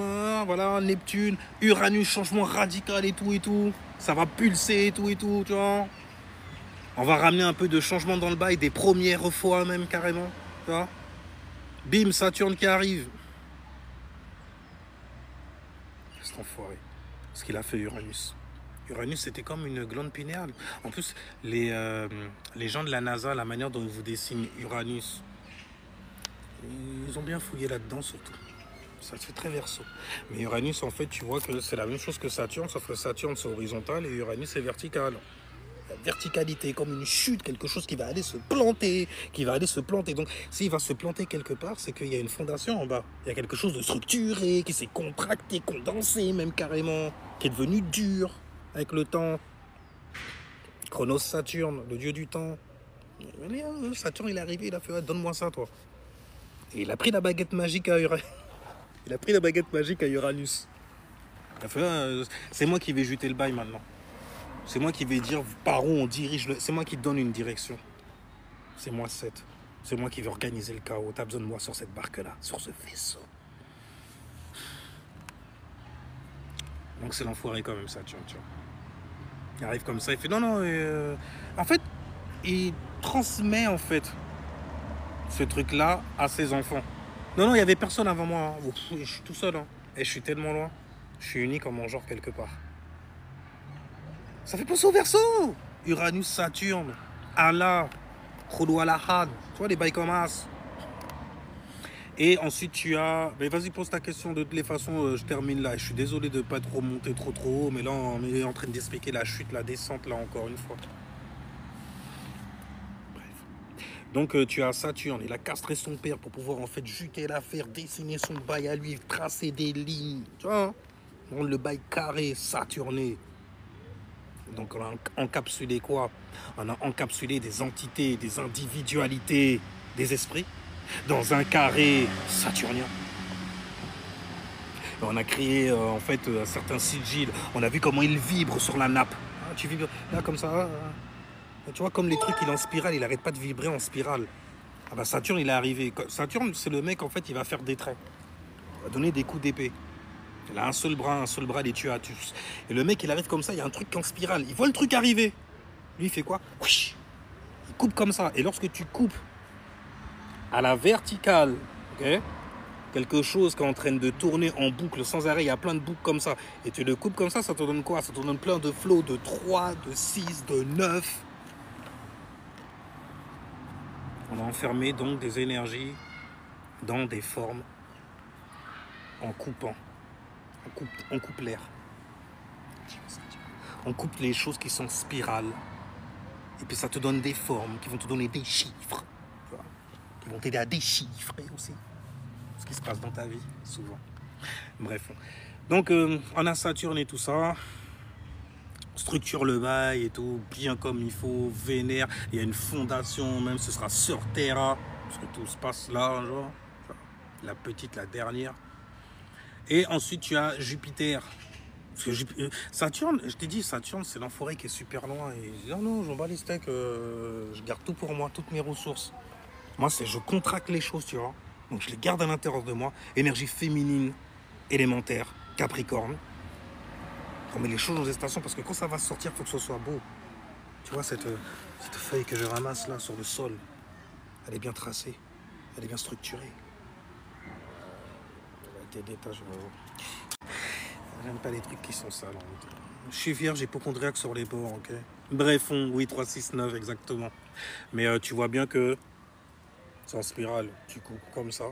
Speaker 1: voilà, Neptune, Uranus, changement radical et tout. Ça va pulser et tout, tu vois. On va ramener un peu de changement dans le bail, des premières fois même, carrément, tu vois. Bim, Saturne qui arrive. C'est enfoiré. Ce qu'il a fait Uranus. Uranus, c'était comme une glande pinéale. En plus, les gens de la NASA, la manière dont ils vous dessinent Uranus, ils ont bien fouillé là-dedans surtout. Ça se fait très verso. Mais Uranus, en fait, tu vois que c'est la même chose que Saturne, sauf que Saturne, c'est horizontal et Uranus, c'est vertical. La verticalité, comme une chute, quelque chose qui va aller se planter, Donc, s'il va se planter quelque part, c'est qu'il y a une fondation en bas. Il y a quelque chose de structuré, qui s'est contracté, condensé, même carrément, qui est devenu dur avec le temps. Chronos Saturne, le dieu du temps. Saturne, il est arrivé, il a fait donne-moi ça, toi. Et il a pris la baguette magique à Uranus. Il a pris la baguette magique à Uranus. Il a fait c'est moi qui vais jeter le bail maintenant. C'est moi qui vais dire par où on dirige. C'est moi qui donne une direction. C'est moi 7. C'est moi qui vais organiser le chaos. T'as besoin de moi sur cette barque-là, sur ce vaisseau. Donc c'est l'enfoiré quand même, Saturne, tu vois. Il arrive comme ça, il fait non. En fait, il transmet en fait ce truc-là à ses enfants. Non, il n'y avait personne avant moi. Hein. Je suis tout seul. Hein. Et je suis tellement loin. Je suis unique en mon genre quelque part. Ça fait penser au Verseau. Uranus, Saturne, Allah, Khoudou Alahad. Tu vois, les bails comme as. Et ensuite, tu as... Mais vas-y, pose ta question. De toutes les façons, je termine là. Je suis désolé de ne pas être remonté trop haut. Mais là, on est en train d'expliquer la chute, la descente, là, encore une fois. Donc tu as Saturne, il a castré son père pour pouvoir en fait juter l'affaire, dessiner son bail à lui, tracer des lignes, tu vois, rendre le bail carré, saturné. Donc on a encapsulé quoi? On a encapsulé des entités, des individualités, des esprits dans un carré saturnien. On a créé en fait un certain sigil, on a vu comment il vibre sur la nappe. Ah, tu vibres là comme ça. Tu vois, comme les trucs, il est en spirale, il n'arrête pas de vibrer en spirale. Ah bah Saturne, il est arrivé. Saturne, c'est le mec, en fait, il va faire des traits. Il va donner des coups d'épée. Il a un seul bras, les tue à tous. Et le mec, il arrive comme ça, il y a un truc en spirale. Il voit le truc arriver. Lui, il fait quoi? Il coupe comme ça. Et lorsque tu coupes à la verticale, ok, quelque chose qui est en train de tourner en boucle sans arrêt, il y a plein de boucles comme ça. Et tu le coupes comme ça te donne quoi? Ça te donne plein de flots de 3, de 6, de 9. On a enfermé donc des énergies dans des formes en coupant. On coupe l'air. On coupe les choses qui sont spirales. Et puis ça te donne des formes qui vont te donner des chiffres. Tu vois, qui vont t'aider à déchiffrer aussi ce qui se passe dans ta vie, souvent. Bref. Donc, on a Saturne et tout ça. Structure le bail et tout, bien comme il faut, vénère. Il y a une fondation, même ce sera sur Terra. Parce que tout se passe là, genre. La petite, la dernière. Et ensuite, tu as Jupiter. Parce que Saturne, je t'ai dit, Saturne, c'est l'enfoiré qui est super loin. Et je dis, oh non, j'en bats les steaks, je garde tout pour moi, toutes mes ressources. Moi, c'est je contracte les choses, tu vois. Donc, je les garde à l'intérieur de moi. Énergie féminine, élémentaire, Capricorne. On met les choses en gestation parce que quand ça va sortir, il faut que ce soit beau. Tu vois, cette feuille que je ramasse là sur le sol, elle est bien tracée, elle est bien structurée. Avec des détails, j'aime pas les trucs qui sont sales. Je suis vierge, hypocondriaque sur les bords, ok. Bref, oui, 3, 6, 9, exactement. Mais tu vois bien que c'est en spirale, tu coupes comme ça.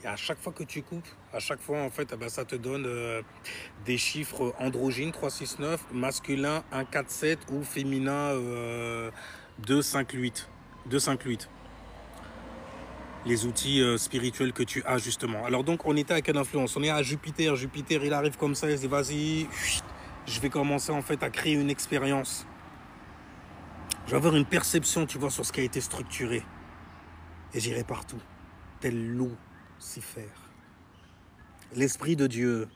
Speaker 1: Et à chaque fois que tu coupes, à chaque fois, en fait, ça te donne des chiffres androgynes, 3, 6, 9, masculin, 1, 4, 7 ou féminin, 2, 5, 8. 2, 5, 8. Les outils spirituels que tu as, justement. Alors, donc, on était à quelle influence? On est à Jupiter. Jupiter, il arrive comme ça, il se dit, vas-y, je vais commencer, en fait, à créer une expérience. Je vais avoir une perception, tu vois, sur ce qui a été structuré. Et j'irai partout, tel Lucifer. L'Esprit de Dieu,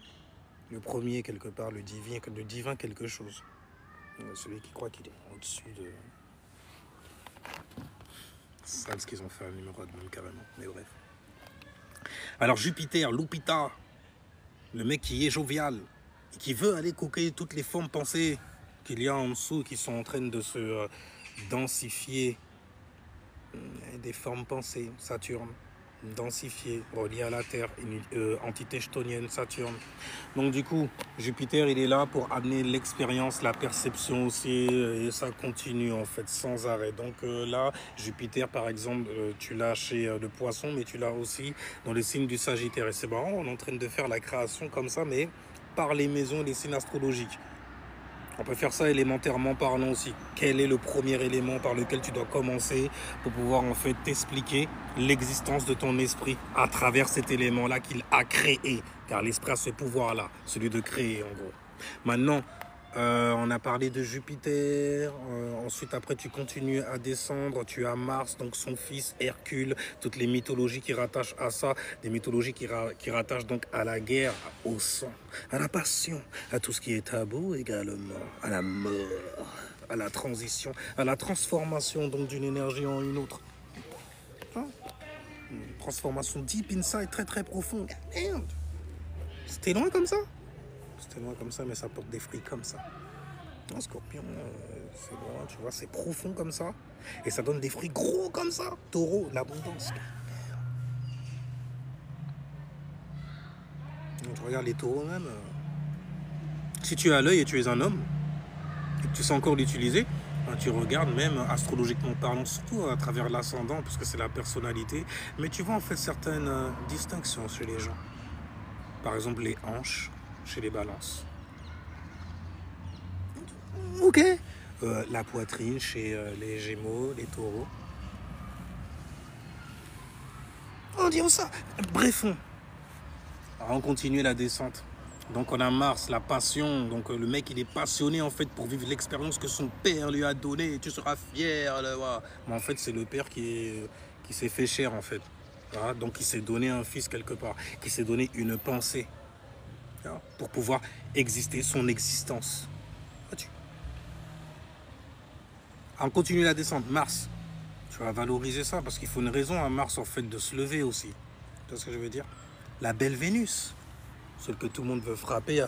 Speaker 1: le premier quelque part, le divin quelque chose. Celui qui croit qu'il est au-dessus de... C'est ce qu'ils ont fait à Nimrod, même carrément, mais bref. Alors Jupiter, Lupita, le mec qui est jovial, et qui veut aller coquer toutes les formes pensées qu'il y a en dessous, qui sont en train de se densifier. Des formes pensées, Saturne, densifié, relié à la Terre, entité chtonienne, Saturne. Donc du coup, Jupiter, il est là pour amener l'expérience, la perception aussi, et ça continue en fait sans arrêt. Donc là, Jupiter, par exemple, tu l'as chez le Poisson, mais tu l'as aussi dans les signes du Sagittaire. Et c'est marrant, on est en train de faire la création comme ça, mais par les maisons et les signes astrologiques. On peut faire ça élémentairement parlant aussi. Quel est le premier élément par lequel tu dois commencer pour pouvoir en fait t'expliquer l'existence de ton esprit à travers cet élément-là qu'il a créé. Car l'esprit a ce pouvoir-là, celui de créer en gros. Maintenant, on a parlé de Jupiter. Ensuite, après, tu continues à descendre. Tu as Mars, donc son fils Hercule. Toutes les mythologies qui rattachent à ça. Des mythologies qui rattachent donc à la guerre, au sang, à la passion, à tout ce qui est tabou également, à la mort, à la transition, à la transformation donc d'une énergie en une autre. Hein? Une transformation deep inside, très très profonde. Merde! C'était loin comme ça? C'était loin comme ça, mais ça porte des fruits comme ça. Un scorpion, c'est loin, tu vois, c'est profond comme ça. Et ça donne des fruits gros comme ça. Taureau, l'abondance. Donc, tu regardes les taureaux même. Si tu as l'œil et tu es un homme, et que tu sais encore l'utiliser, tu regardes même astrologiquement parlant, surtout à travers l'ascendant, parce que c'est la personnalité. Mais tu vois en fait certaines distinctions chez les gens. Par exemple, les hanches chez les balances. Ok. La poitrine chez les gémeaux, les taureaux. On dit ça. Bref, on continue la descente. Donc on a Mars, la passion. Donc le mec il est passionné en fait pour vivre l'expérience que son père lui a donnée. Et tu seras fier de voir. Mais en fait c'est le père qui s'est fait cher en fait. Voilà. Donc il s'est donné un fils quelque part. Qui s'est donné une pensée. Pour pouvoir exister son existence. On continue la descente. Mars, tu vas valoriser ça parce qu'il faut une raison à Mars en fait de se lever aussi. Tu vois ce que je veux dire? La belle Vénus, celle que tout le monde veut frapper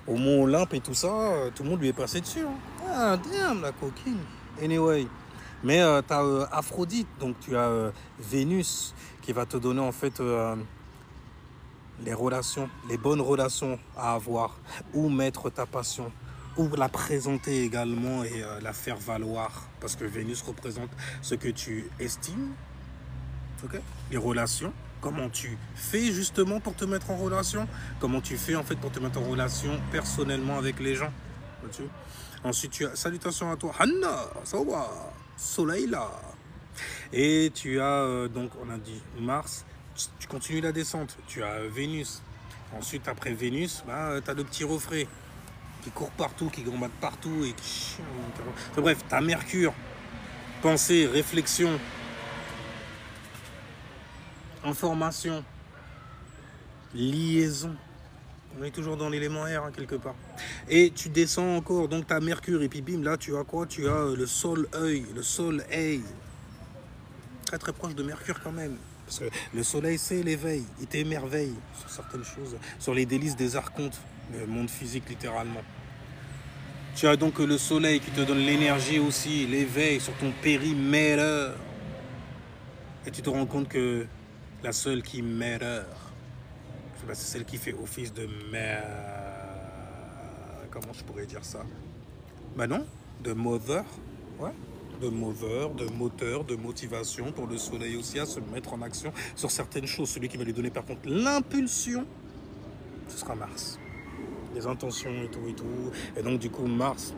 Speaker 1: au mont Olympe et tout ça, tout le monde lui est passé dessus. Hein. Ah damn, la coquine. Anyway, mais tu as Aphrodite, donc tu as Vénus qui va te donner en fait les relations, les bonnes relations à avoir, où mettre ta passion, où la présenter également et la faire valoir. Parce que Vénus représente ce que tu estimes, okay? Les relations, comment tu fais justement pour te mettre en relation, comment tu fais en fait pour te mettre en relation personnellement avec les gens. Ensuite, tu as salutations à toi. Hanna, Sawa, soleil là. Et tu as, donc, on a dit Mars. Tu continues la descente. Tu as Vénus. Ensuite, après Vénus, bah, tu as le petit reflet qui court partout, qui gambade partout et qui... Enfin, bref, tu as Mercure. Pensée, réflexion, information, liaison. On est toujours dans l'élément R, hein, quelque part. Et tu descends encore, donc tu as Mercure, et puis bim, là tu as quoi? Tu as le Soleil, le Soleil. Très très proche de Mercure quand même. Parce que le Soleil, c'est l'éveil. Il t'émerveille sur certaines choses, sur les délices des archontes, le monde physique littéralement. Tu as donc le Soleil qui te donne l'énergie aussi, l'éveil sur ton périmètre. Et tu te rends compte que la seule qui matter, c'est celle qui fait office de mère. Comment je pourrais dire ça? Bah non, de mother, ouais. De mother, de moteur, de motivation pour le soleil aussi à se mettre en action sur certaines choses. Celui qui va lui donner par contre l'impulsion, ce sera Mars. Les intentions et tout et tout. Et donc du coup Mars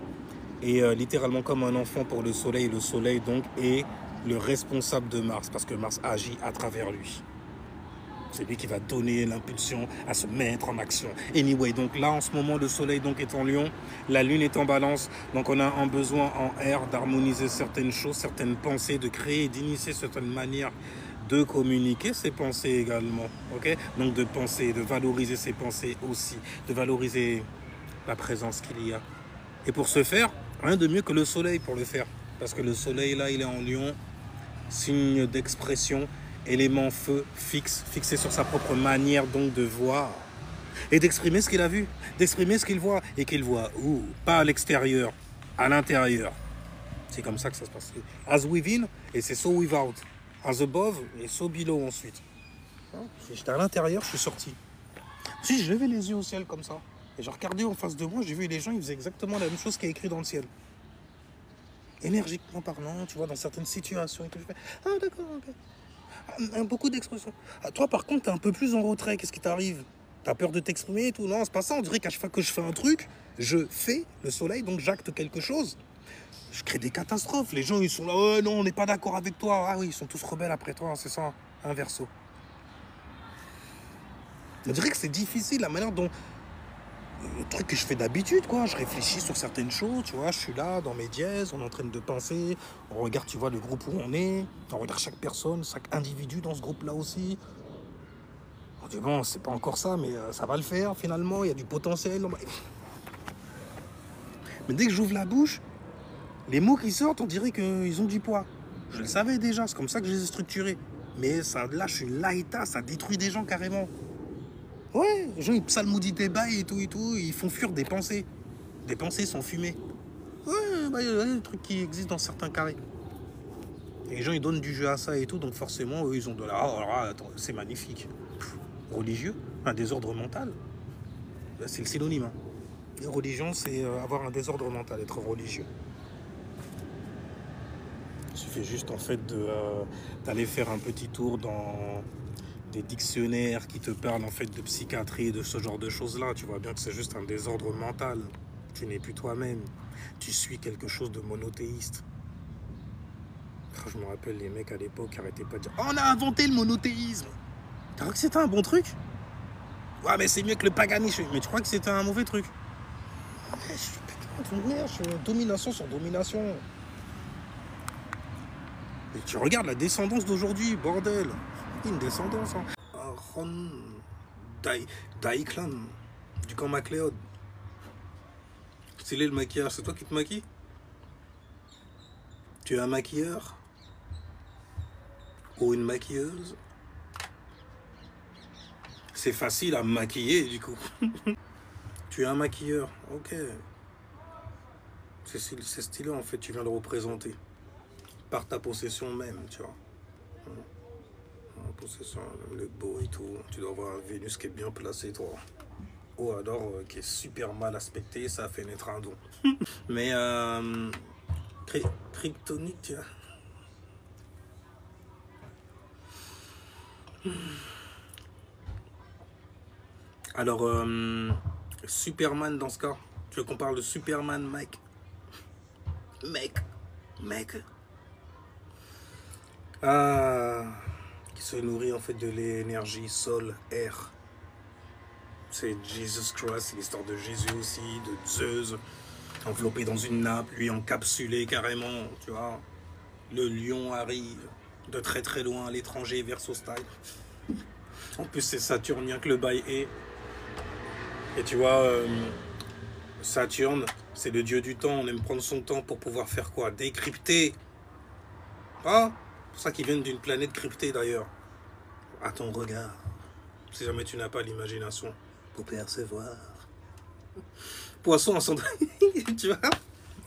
Speaker 1: est littéralement comme un enfant pour le soleil. Le soleil donc est le responsable de Mars parce que Mars agit à travers lui. C'est lui qui va donner l'impulsion à se mettre en action. Anyway, donc là, en ce moment, le soleil donc, est en Lion, la lune est en balance. Donc on a un besoin en R d'harmoniser certaines choses, certaines pensées, de créer, d'initier certaines manières de communiquer ses pensées également. Okay, donc de penser, de valoriser ses pensées aussi, de valoriser la présence qu'il y a. Et pour ce faire, rien de mieux que le soleil pour le faire. Parce que le soleil, là, il est en Lion, signe d'expression, élément feu fixe, fixé sur sa propre manière donc de voir et d'exprimer ce qu'il a vu, d'exprimer ce qu'il voit et qu'il voit où, pas à l'extérieur, à l'intérieur. C'est comme ça que ça se passe. As within et c'est so without. As above et so below ensuite. Si j'étais à l'intérieur, je suis sorti. Si je levais les yeux au ciel comme ça et je regardais en face de moi, j'ai vu les gens, ils faisaient exactement la même chose qui est écrit dans le ciel. Énergiquement parlant, tu vois, dans certaines situations et tout. Je fais, ah d'accord, ok. Beaucoup d'expressions. Toi, par contre, t'es un peu plus en retrait. Qu'est-ce qui t'arrive? T'as peur de t'exprimer et tout? Non, c'est pas ça. On dirait qu'à chaque fois que je fais un truc, je fais le soleil, donc j'acte quelque chose. Je crée des catastrophes. Les gens, ils sont là. Oh non, on n'est pas d'accord avec toi. Ah oui, ils sont tous rebelles après toi. C'est ça, inverso. On dirait que c'est difficile la manière dont. Le truc que je fais d'habitude, quoi. Je réfléchis sur certaines choses, tu vois. Je suis là, dans mes dièses, on est en train de penser. On regarde, tu vois, le groupe où on est. On regarde chaque personne, chaque individu dans ce groupe-là aussi. On dit, bon, c'est pas encore ça, mais ça va le faire, finalement. Il y a du potentiel. Mais dès que j'ouvre la bouche, les mots qui sortent, on dirait qu'ils ont du poids. Je le savais déjà, c'est comme ça que je les ai structurés. Mais ça lâche une laïta, ça détruit des gens carrément. Ouais, les gens ils psalmodient des bails et tout, ils font fuir des pensées. Des pensées sont fumées. Ouais, bah, il y a des trucs qui existent dans certains carrés. Et les gens ils donnent du jeu à ça et tout, donc forcément, eux ils ont de la. Oh, alors, attends, c'est magnifique. Religieux, un désordre mental. C'est le synonyme. Hein. Et religion, c'est avoir un désordre mental, être religieux. Il suffit juste en fait d'aller faire un petit tour dans des dictionnaires qui te parlent en fait de psychiatrie, de ce genre de choses-là. Tu vois bien que c'est juste un désordre mental. Tu n'es plus toi-même. Tu suis quelque chose de monothéiste. Je me rappelle les mecs à l'époque qui arrêtaient pas de dire « Oh, on a inventé le monothéisme !» Tu crois que c'était un bon truc? Ouais, mais c'est mieux que le paganisme. Mais tu crois que c'était un mauvais truc? Je suis domination sur domination. Et tu regardes la descendance d'aujourd'hui, bordel. Une descendance, hein. Ron Daiklan, du camp MacLeod. Stylé le maquillage, c'est toi qui te maquilles? Tu es un maquilleur? Ou une maquilleuse? C'est facile à me maquiller, du coup. Tu es un maquilleur, ok. C'est stylé, en fait, tu viens de représenter. Par ta possession même, tu vois. Possession, le beau et tout. Tu dois avoir un Vénus qui est bien placé, toi. Ou alors qui est super mal aspecté, ça fait naître un don. Mais kryptonique, tu vois. Alors, Superman dans ce cas. Tu veux qu'on parle de Superman, Mike? mec. Ah, qui se nourrit en fait de l'énergie sol, air. C'est Jesus Christ, c'est l'histoire de Jésus aussi, de Zeus, enveloppé dans une nappe, lui encapsulé carrément, tu vois. Le lion arrive de très très loin à l'étranger, verso style. En plus, c'est saturnien que le bail est. Et tu vois, Saturne, c'est le dieu du temps. On aime prendre son temps pour pouvoir faire quoi? Décrypter. Ah, c'est pour ça qu'ils viennent d'une planète cryptée d'ailleurs. À ton regard. Si jamais tu n'as pas l'imagination pour percevoir. Poisson ascendant. Tu vois?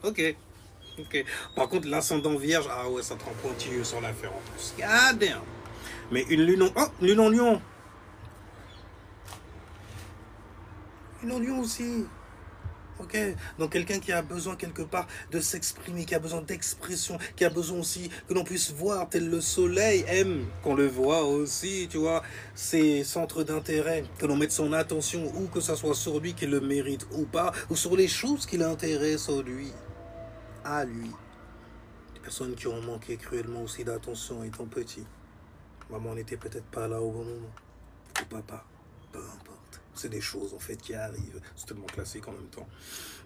Speaker 1: Ok. Ok. Par contre, l'ascendant vierge, ah ouais, ça te rend pointilleux sans la faire en plus. God damn. Mais une lune en... Oh, lune en lion. Lune en lion aussi. Ok, donc quelqu'un qui a besoin quelque part de s'exprimer, qui a besoin d'expression, qui a besoin aussi que l'on puisse voir, tel le soleil aime qu'on le voit aussi, tu vois, ses centres d'intérêt, que l'on mette son attention, ou que ce soit sur lui qui le mérite ou pas, ou sur les choses qui l'intéressent lui, à lui. Des personnes qui ont manqué cruellement aussi d'attention étant petit. Maman n'était peut-être pas là au bon moment, ou papa, peu importe. C'est des choses en fait qui arrivent. C'est tellement classique en même temps.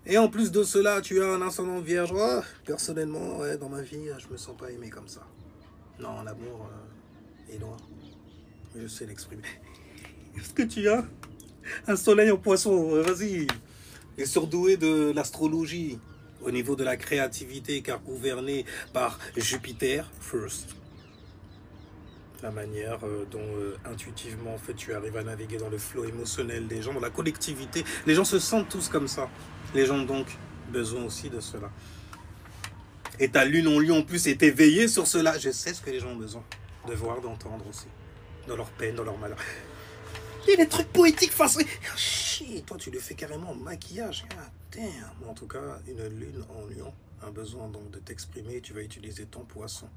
Speaker 1: Et en plus de cela, tu as un ascendant vierge. Oh, personnellement, ouais, dans ma vie, je me sens pas aimé comme ça. Non, l'amour est loin. Mais je sais l'exprimer. Est-ce que tu as un soleil en poisson? Vas-y. Et surdoué de l'astrologie. Au niveau de la créativité, car gouverné par Jupiter, first. La manière dont intuitivement en fait tu arrives à naviguer dans le flot émotionnel des gens, dans la collectivité. Les gens se sentent tous comme ça. Les gens ont donc besoin aussi de cela. Et ta lune en lion en plus est éveillée sur cela. Je sais ce que les gens ont besoin de voir, d'entendre aussi. Dans leur peine, dans leur malheur. Il y a des trucs poétiques face. Shit, toi tu le fais carrément en maquillage. Ah, damn. En tout cas, une lune en lion a besoin donc de t'exprimer. Tu vas utiliser ton poisson.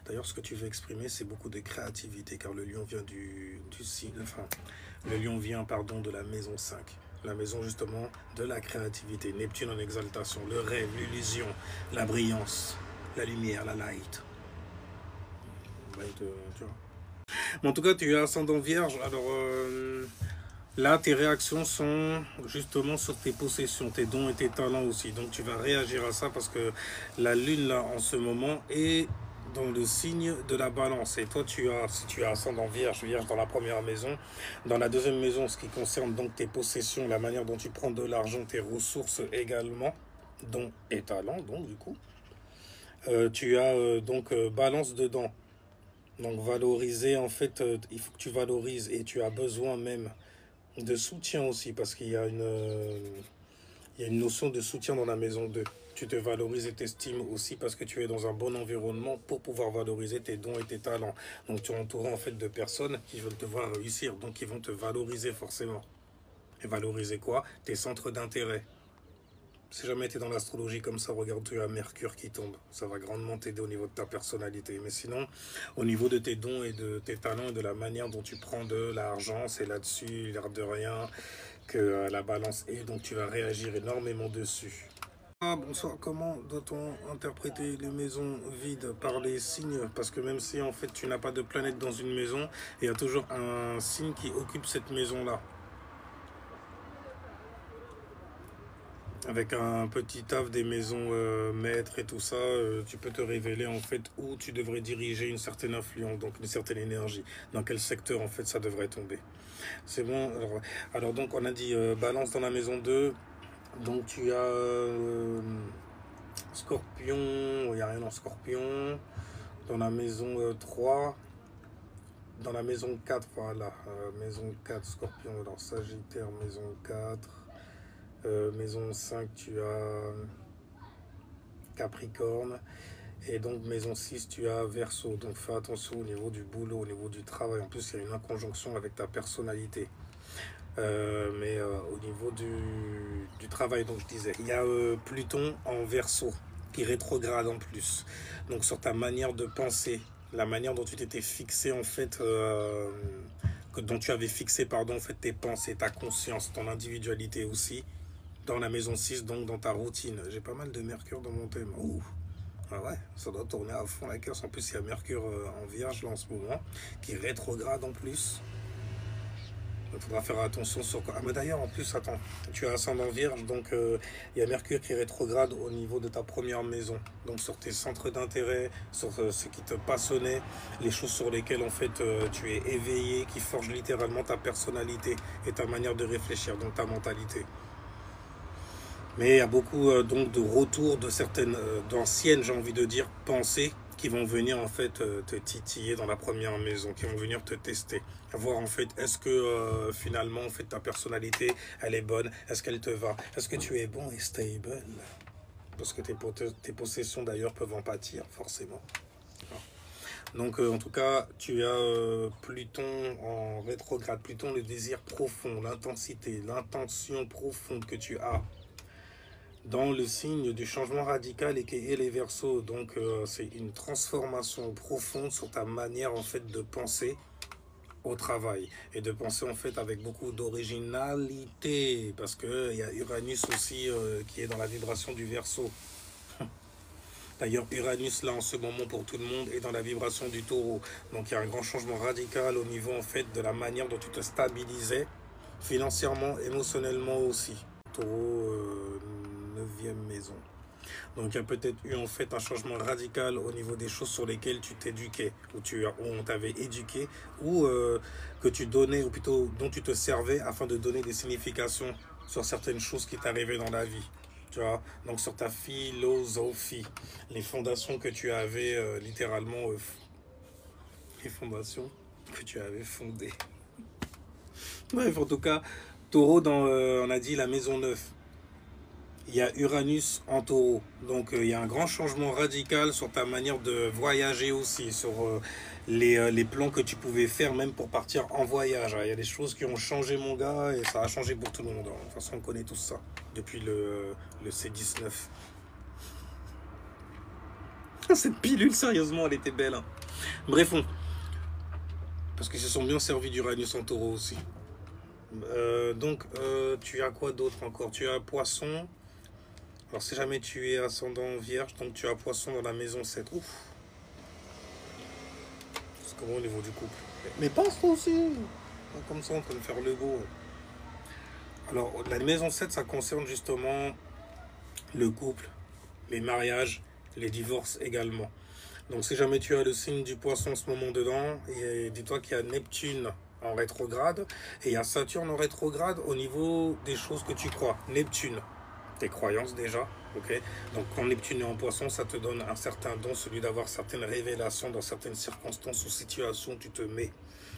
Speaker 1: D'ailleurs, ce que tu veux exprimer, c'est beaucoup de créativité, car le lion vient du signe, enfin, le lion vient, pardon, de la maison 5. La maison, justement, de la créativité. Neptune en exaltation, le rêve, l'illusion, la brillance, la lumière, la light. Tu vois. Mais en tout cas, tu es ascendant vierge, alors là, tes réactions sont justement sur tes possessions, tes dons et tes talents aussi. Donc, tu vas réagir à ça parce que la lune, là, en ce moment, est dans le signe de la balance. Et toi, si tu as ascendant vierge dans la première maison, dans la deuxième maison, ce qui concerne donc tes possessions, la manière dont tu prends de l'argent, tes ressources également, dons et talents, donc du coup, tu as donc balance dedans. Donc valoriser, en fait, il faut que tu valorises et tu as besoin même de soutien aussi, parce il y a une notion de soutien dans la maison 2. Tu te valorises et t'estimes aussi parce que tu es dans un bon environnement pour pouvoir valoriser tes dons et tes talents. Donc tu es entouré en fait de personnes qui veulent te voir réussir, donc ils vont te valoriser forcément. Et valoriser quoi? Tes centres d'intérêt. Si jamais tu es dans l'astrologie comme ça, regarde, tu as Mercure qui tombe. Ça va grandement t'aider au niveau de ta personnalité. Mais sinon, au niveau de tes dons et de tes talents et de la manière dont tu prends de l'argent, c'est là-dessus, l'air de rien, que la balance est. Donc tu vas réagir énormément dessus. Ah, bonsoir, comment doit-on interpréter les maisons vides par les signes? Parce que même si en fait tu n'as pas de planète dans une maison, il y a toujours un signe qui occupe cette maison-là. Avec un petit taf des maisons maîtres et tout ça, tu peux te révéler en fait où tu devrais diriger une certaine influence, donc une certaine énergie. Dans quel secteur en fait ça devrait tomber. C'est bon. Alors donc on a dit balance dans la maison 2. Donc tu as Scorpion, il n'y a rien en Scorpion. Dans la maison 3. Dans la maison 4, voilà. Maison 4, Scorpion. Alors Sagittaire, maison 4. Maison 5, tu as Capricorne. Et donc maison 6, tu as Verseau. Donc fais attention au niveau du boulot, au niveau du travail. En plus, il y a une inconjonction avec ta personnalité. Mais au niveau du travail, donc je disais, il y a Pluton en Verseau qui rétrograde en plus. Donc sur ta manière de penser, la manière dont tu t'étais fixé en fait, dont tu avais fixé pardon en fait tes pensées, ta conscience, ton individualité aussi. dans la maison 6, donc dans ta routine. J'ai pas mal de Mercure dans mon thème. Ouh. Ah ouais, ça doit tourner à fond la caisse. En plus, il y a Mercure en Vierge là en ce moment, qui rétrograde en plus. Il faudra faire attention sur quoi. Ah, mais d'ailleurs, en plus, attends, tu as ascendant Vierge, donc il y a Mercure qui rétrograde au niveau de ta première maison. Donc sur tes centres d'intérêt, sur ce qui te passionnait, les choses sur lesquelles en fait tu es éveillé, qui forgent littéralement ta personnalité et ta manière de réfléchir, donc ta mentalité. Mais il y a beaucoup donc de retours de certaines, d'anciennes, j'ai envie de dire, pensées qui vont venir en fait te titiller dans la première maison, qui vont venir te tester, voir en fait est-ce que finalement en fait ta personnalité elle est bonne, est-ce qu'elle te va, est-ce que tu es bon et stable, parce que tes possessions d'ailleurs peuvent en pâtir forcément. Donc en tout cas tu as Pluton en rétrograde, Pluton le désir profond, l'intensité, l'intention profonde que tu as dans le signe du changement radical et qui est les Verseaux. Donc c'est une transformation profonde sur ta manière en fait de penser au travail et de penser en fait avec beaucoup d'originalité, parce que il y a Uranus aussi qui est dans la vibration du Verseau. D'ailleurs, Uranus, là, en ce moment, pour tout le monde, est dans la vibration du Taureau. Donc, il y a un grand changement radical au niveau, en fait, de la manière dont tu te stabilisais, financièrement, émotionnellement aussi. Taureau, 9e maison. Donc, il y a peut-être eu, en fait, un changement radical au niveau des choses sur lesquelles tu t'éduquais, où on t'avait éduqué, ou que tu donnais, ou plutôt dont tu te servais afin de donner des significations sur certaines choses qui t'arrivaient dans la vie. Tu vois, donc sur ta philosophie, les fondations que tu avais littéralement, les fondations que tu avais fondées. Bref, en tout cas, Taureau dans, on a dit la maison 9. Il y a Uranus en Taureau, donc il y a un grand changement radical sur ta manière de voyager aussi, sur les plans que tu pouvais faire même pour partir en voyage. Il y a des choses qui ont changé mon gars et ça a changé pour tout le monde. De toute façon on connaît tout ça depuis le C19. Cette pilule sérieusement elle était belle. Hein. Bref, parce qu'ils se sont bien servis d'Uranus en Taureau aussi. Donc tu as quoi d'autre encore? Tu as Poisson. Alors si jamais tu es ascendant Vierge, donc tu as Poisson dans la maison 7. Ouf. C'est comment au niveau du couple? Mais pense-toi aussi. Pas comme ça en train de faire le beau. Alors la maison 7, ça concerne justement le couple, les mariages, les divorces également. Donc si jamais tu as le signe du Poisson en ce moment dedans, et dis-toi qu'il y a Neptune en rétrograde et il y a Saturne en rétrograde au niveau des choses que tu crois. Neptune, tes croyances déjà, ok. Donc quand Neptune est en Poisson, ça te donne un certain don, celui d'avoir certaines révélations dans certaines circonstances ou situations où tu te mets,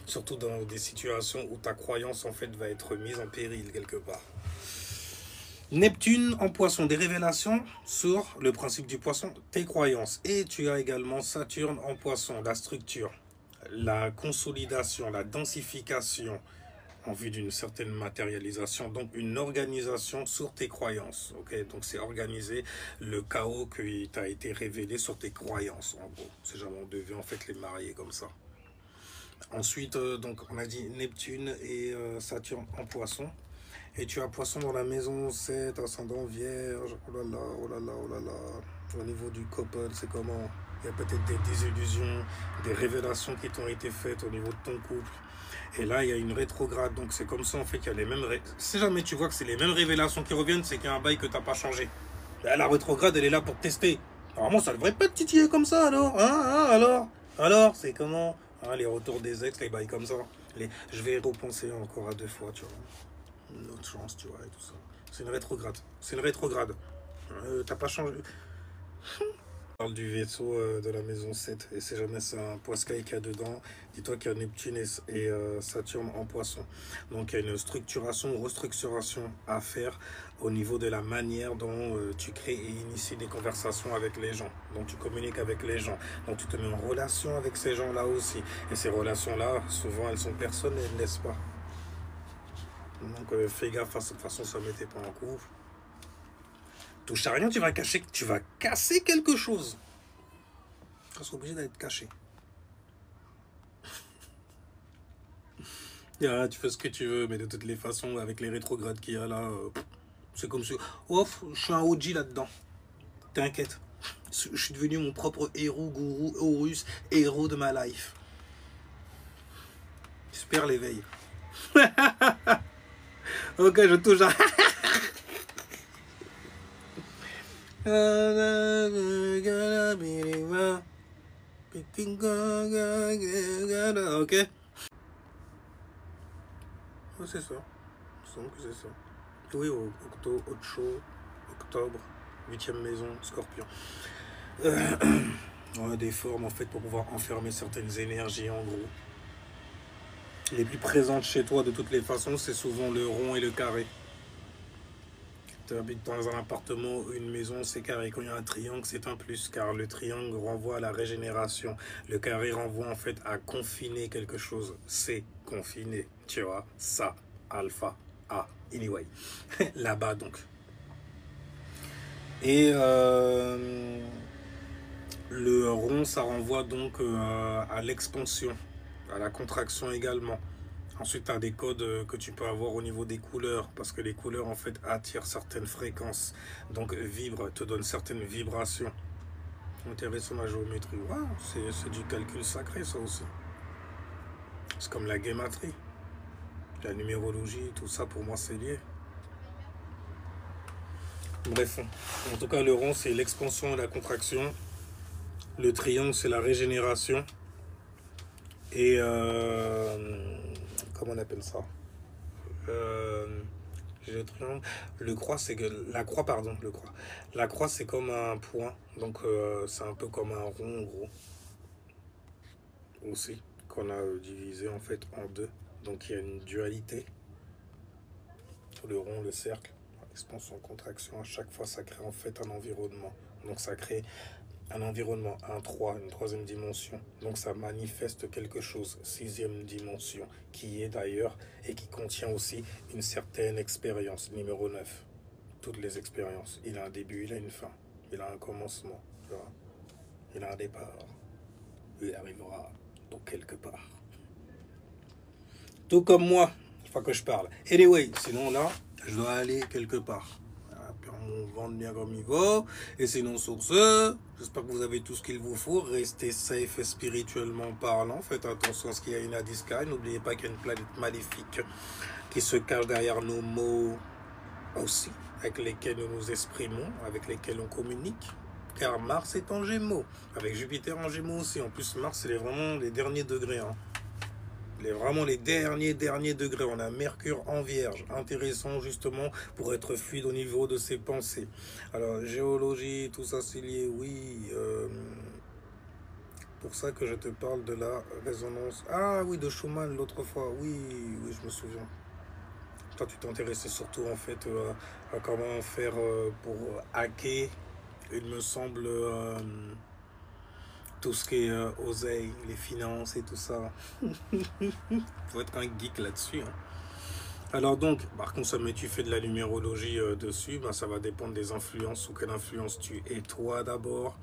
Speaker 1: surtout dans des situations où ta croyance en fait va être mise en péril quelque part. Neptune en Poisson, des révélations sur le principe du Poisson, tes croyances. Et tu as également Saturne en Poisson, la structure, la consolidation, la densification, en vue d'une certaine matérialisation, donc une organisation sur tes croyances. Okay, donc c'est organiser le chaos qui t'a été révélé sur tes croyances, en gros. Si jamais on devait en fait les marier comme ça. Ensuite, donc on a dit Neptune et Saturne en Poisson. Et tu as Poisson dans la maison 7, ascendant Vierge. Oh là là, oh là là, oh là là. Au niveau du couple, c'est comment? Il y a peut-être des désillusions, des révélations qui t'ont été faites au niveau de ton couple. Et là, il y a une rétrograde. Donc, c'est comme ça, en fait, qu'il y a les mêmes... Si jamais tu vois que c'est les mêmes révélations qui reviennent, c'est qu'il y a un bail que tu n'as pas changé. Là, la rétrograde, elle est là pour te tester. Normalement, ça ne devrait pas te titiller comme ça, alors. Alors, c'est comment les retours des ex, les bails comme ça. Je vais repenser encore à 2 fois, tu vois. Une autre chance, tu vois, et tout ça. C'est une rétrograde. C'est une rétrograde. T'as pas changé. On parle du vaisseau de la maison 7. Et si jamais c'est un poiscaille qu'il y a dedans, dis-toi qu'il y a Neptune et Saturne en Poisson. Donc il y a une structuration, restructuration à faire au niveau de la manière dont tu crées et inities des conversations avec les gens. Donc tu communiques avec les gens. Donc tu te mets en relation avec ces gens-là aussi. Et ces relations-là, souvent elles sont personnelles, n'est-ce pas? Donc fais gaffe, de toute façon ça ne mettait pas en couple. Touche à rien, tu vas casser quelque chose. Tu seras obligé d'être caché. Tu fais ce que tu veux, mais de toutes les façons, avec les rétrogrades qu'il y a là, C'est comme si, oh, je suis un OG là-dedans. T'inquiète. Je suis devenu mon propre héros, gourou, Horus, héros de ma life. J'espère l'éveil. Ok, je touche à... Ok. Oh, c'est ça. Il semble que c'est ça. Oui, octobre, 8e maison, Scorpion. On a des formes en fait pour pouvoir enfermer certaines énergies en gros. Les plus présentes chez toi de toutes les façons, c'est souvent le rond et le carré. Tu habites dans un appartement ou une maison, c'est carré. Quand il y a un triangle, c'est un plus, car le triangle renvoie à la régénération. Le carré renvoie en fait à confiner quelque chose. C'est confiner, tu vois, ça, alpha, A, anyway. Là-bas donc. Et le rond, ça renvoie donc à l'expansion, à la contraction également. Ensuite, tu as des codes que tu peux avoir au niveau des couleurs, parce que les couleurs, en fait, attirent certaines fréquences. Donc, vibre, te donne certaines vibrations. Intéressant la géométrie. Wow, c'est du calcul sacré, ça aussi. C'est comme la guématrie. La numérologie, tout ça, pour moi, c'est lié. Bref, en tout cas, le rond, c'est l'expansion et la contraction. Le triangle, c'est la régénération. Et... comment on appelle ça, le triangle, le croix, c'est que la croix, pardon, le croix. La croix, c'est comme un point, donc c'est un peu comme un rond, en gros, aussi, qu'on a divisé en fait en deux. Donc il y a une dualité. Le rond, le cercle, expansion, contraction, à chaque fois, ça crée en fait un environnement. Donc ça crée un environnement, un 3, une troisième dimension. Donc ça manifeste quelque chose, 6e dimension, qui est d'ailleurs et qui contient aussi une certaine expérience, numéro 9. Toutes les expériences. Il a un début, il a une fin. Il a un commencement. Tu vois. Il a un départ. Il arrivera donc quelque part. Tout comme moi, il faut que je parle. Anyway, sinon là, je dois aller quelque part. On vende bien comme il va. Et sinon, sur ce, j'espère que vous avez tout ce qu'il vous faut. Restez safe spirituellement parlant. Faites attention à ce qu'il y a une Sky. N'oubliez pas qu'il y a une planète maléfique qui se cache derrière nos mots aussi, avec lesquels nous nous exprimons, avec lesquels on communique. Car Mars est en Gémeaux, avec Jupiter en Gémeaux aussi. En plus, Mars, c'est vraiment les derniers degrés. Hein. Vraiment les derniers degrés. On a Mercure en Vierge, intéressant justement pour être fluide au niveau de ses pensées. Alors géologie, tout ça c'est lié, oui. Pour ça que je te parle de la résonance. Ah oui, de Schumann l'autre fois, oui, je me souviens. Toi tu t'intéressais surtout en fait à comment faire pour hacker, il me semble... tout ce qui est oseille, les finances et tout ça. Faut être un geek là-dessus. Hein. Alors donc, par contre, mais tu fais de la numérologie dessus, ben, ça va dépendre des influences, ou quelle influence tu es toi d'abord,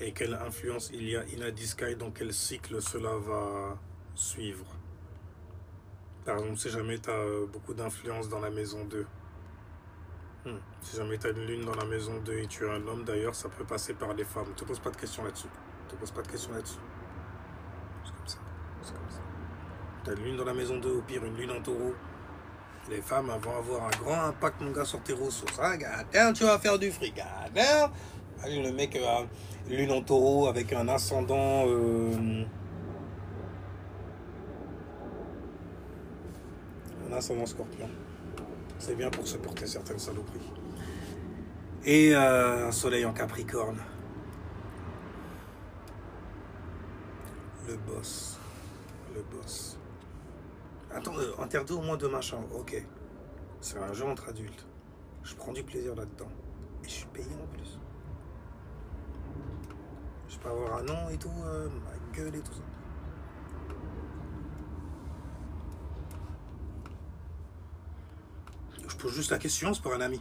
Speaker 1: et quelle influence il y a Inadiskai, dans quel cycle cela va suivre. Par exemple, si jamais tu as beaucoup d'influence dans la maison 2, si jamais tu as une lune dans la maison 2 et tu es un homme d'ailleurs, ça peut passer par des femmes. Ne te pose pas de questions là-dessus. Ne te pose pas de questions là-dessus. C'est comme ça. C'est comme ça. Tu as une lune dans la maison 2, au pire une lune en taureau. Les femmes vont avoir un grand impact, mon gars, sur tes ressources. Ah, regarde, tu vas faire du fric. Regarde. Le mec a lune en taureau avec un ascendant... un ascendant scorpion. C'est bien pour supporter certaines saloperies. Et un soleil en capricorne. Le boss. Le boss. Attends, interdit au moins 2 machins. Ok. C'est un jeu entre adultes. Je prends du plaisir là-dedans. Et je suis payé en plus. Je peux avoir un nom et tout, ma gueule et tout ça. Je pose juste la question, c'est pour un ami.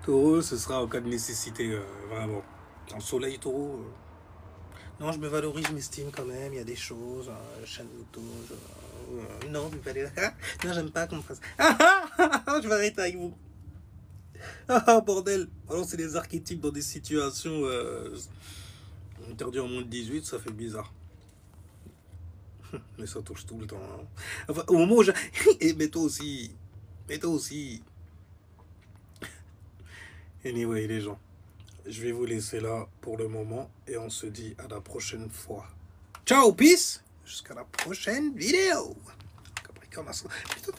Speaker 1: Taureau, ce sera en cas de nécessité, vraiment. En soleil, taureau. Non, je me valorise, je m'estime quand même. Il y a des choses. Chaîne YouTube, Non, je vais pas aller là. Non, j'aime pas qu'on me fasse. Je vais arrêter avec vous. Bordel. Alors, c'est des archétypes dans des situations interdites en moins de 18, ça fait bizarre. Mais ça touche tout le temps. Hein. Enfin, au moment où mais toi aussi. Mais toi aussi. Anyway, les gens. Je vais vous laisser là pour le moment. Et on se dit à la prochaine fois. Ciao, peace. Jusqu'à la prochaine vidéo. Putain.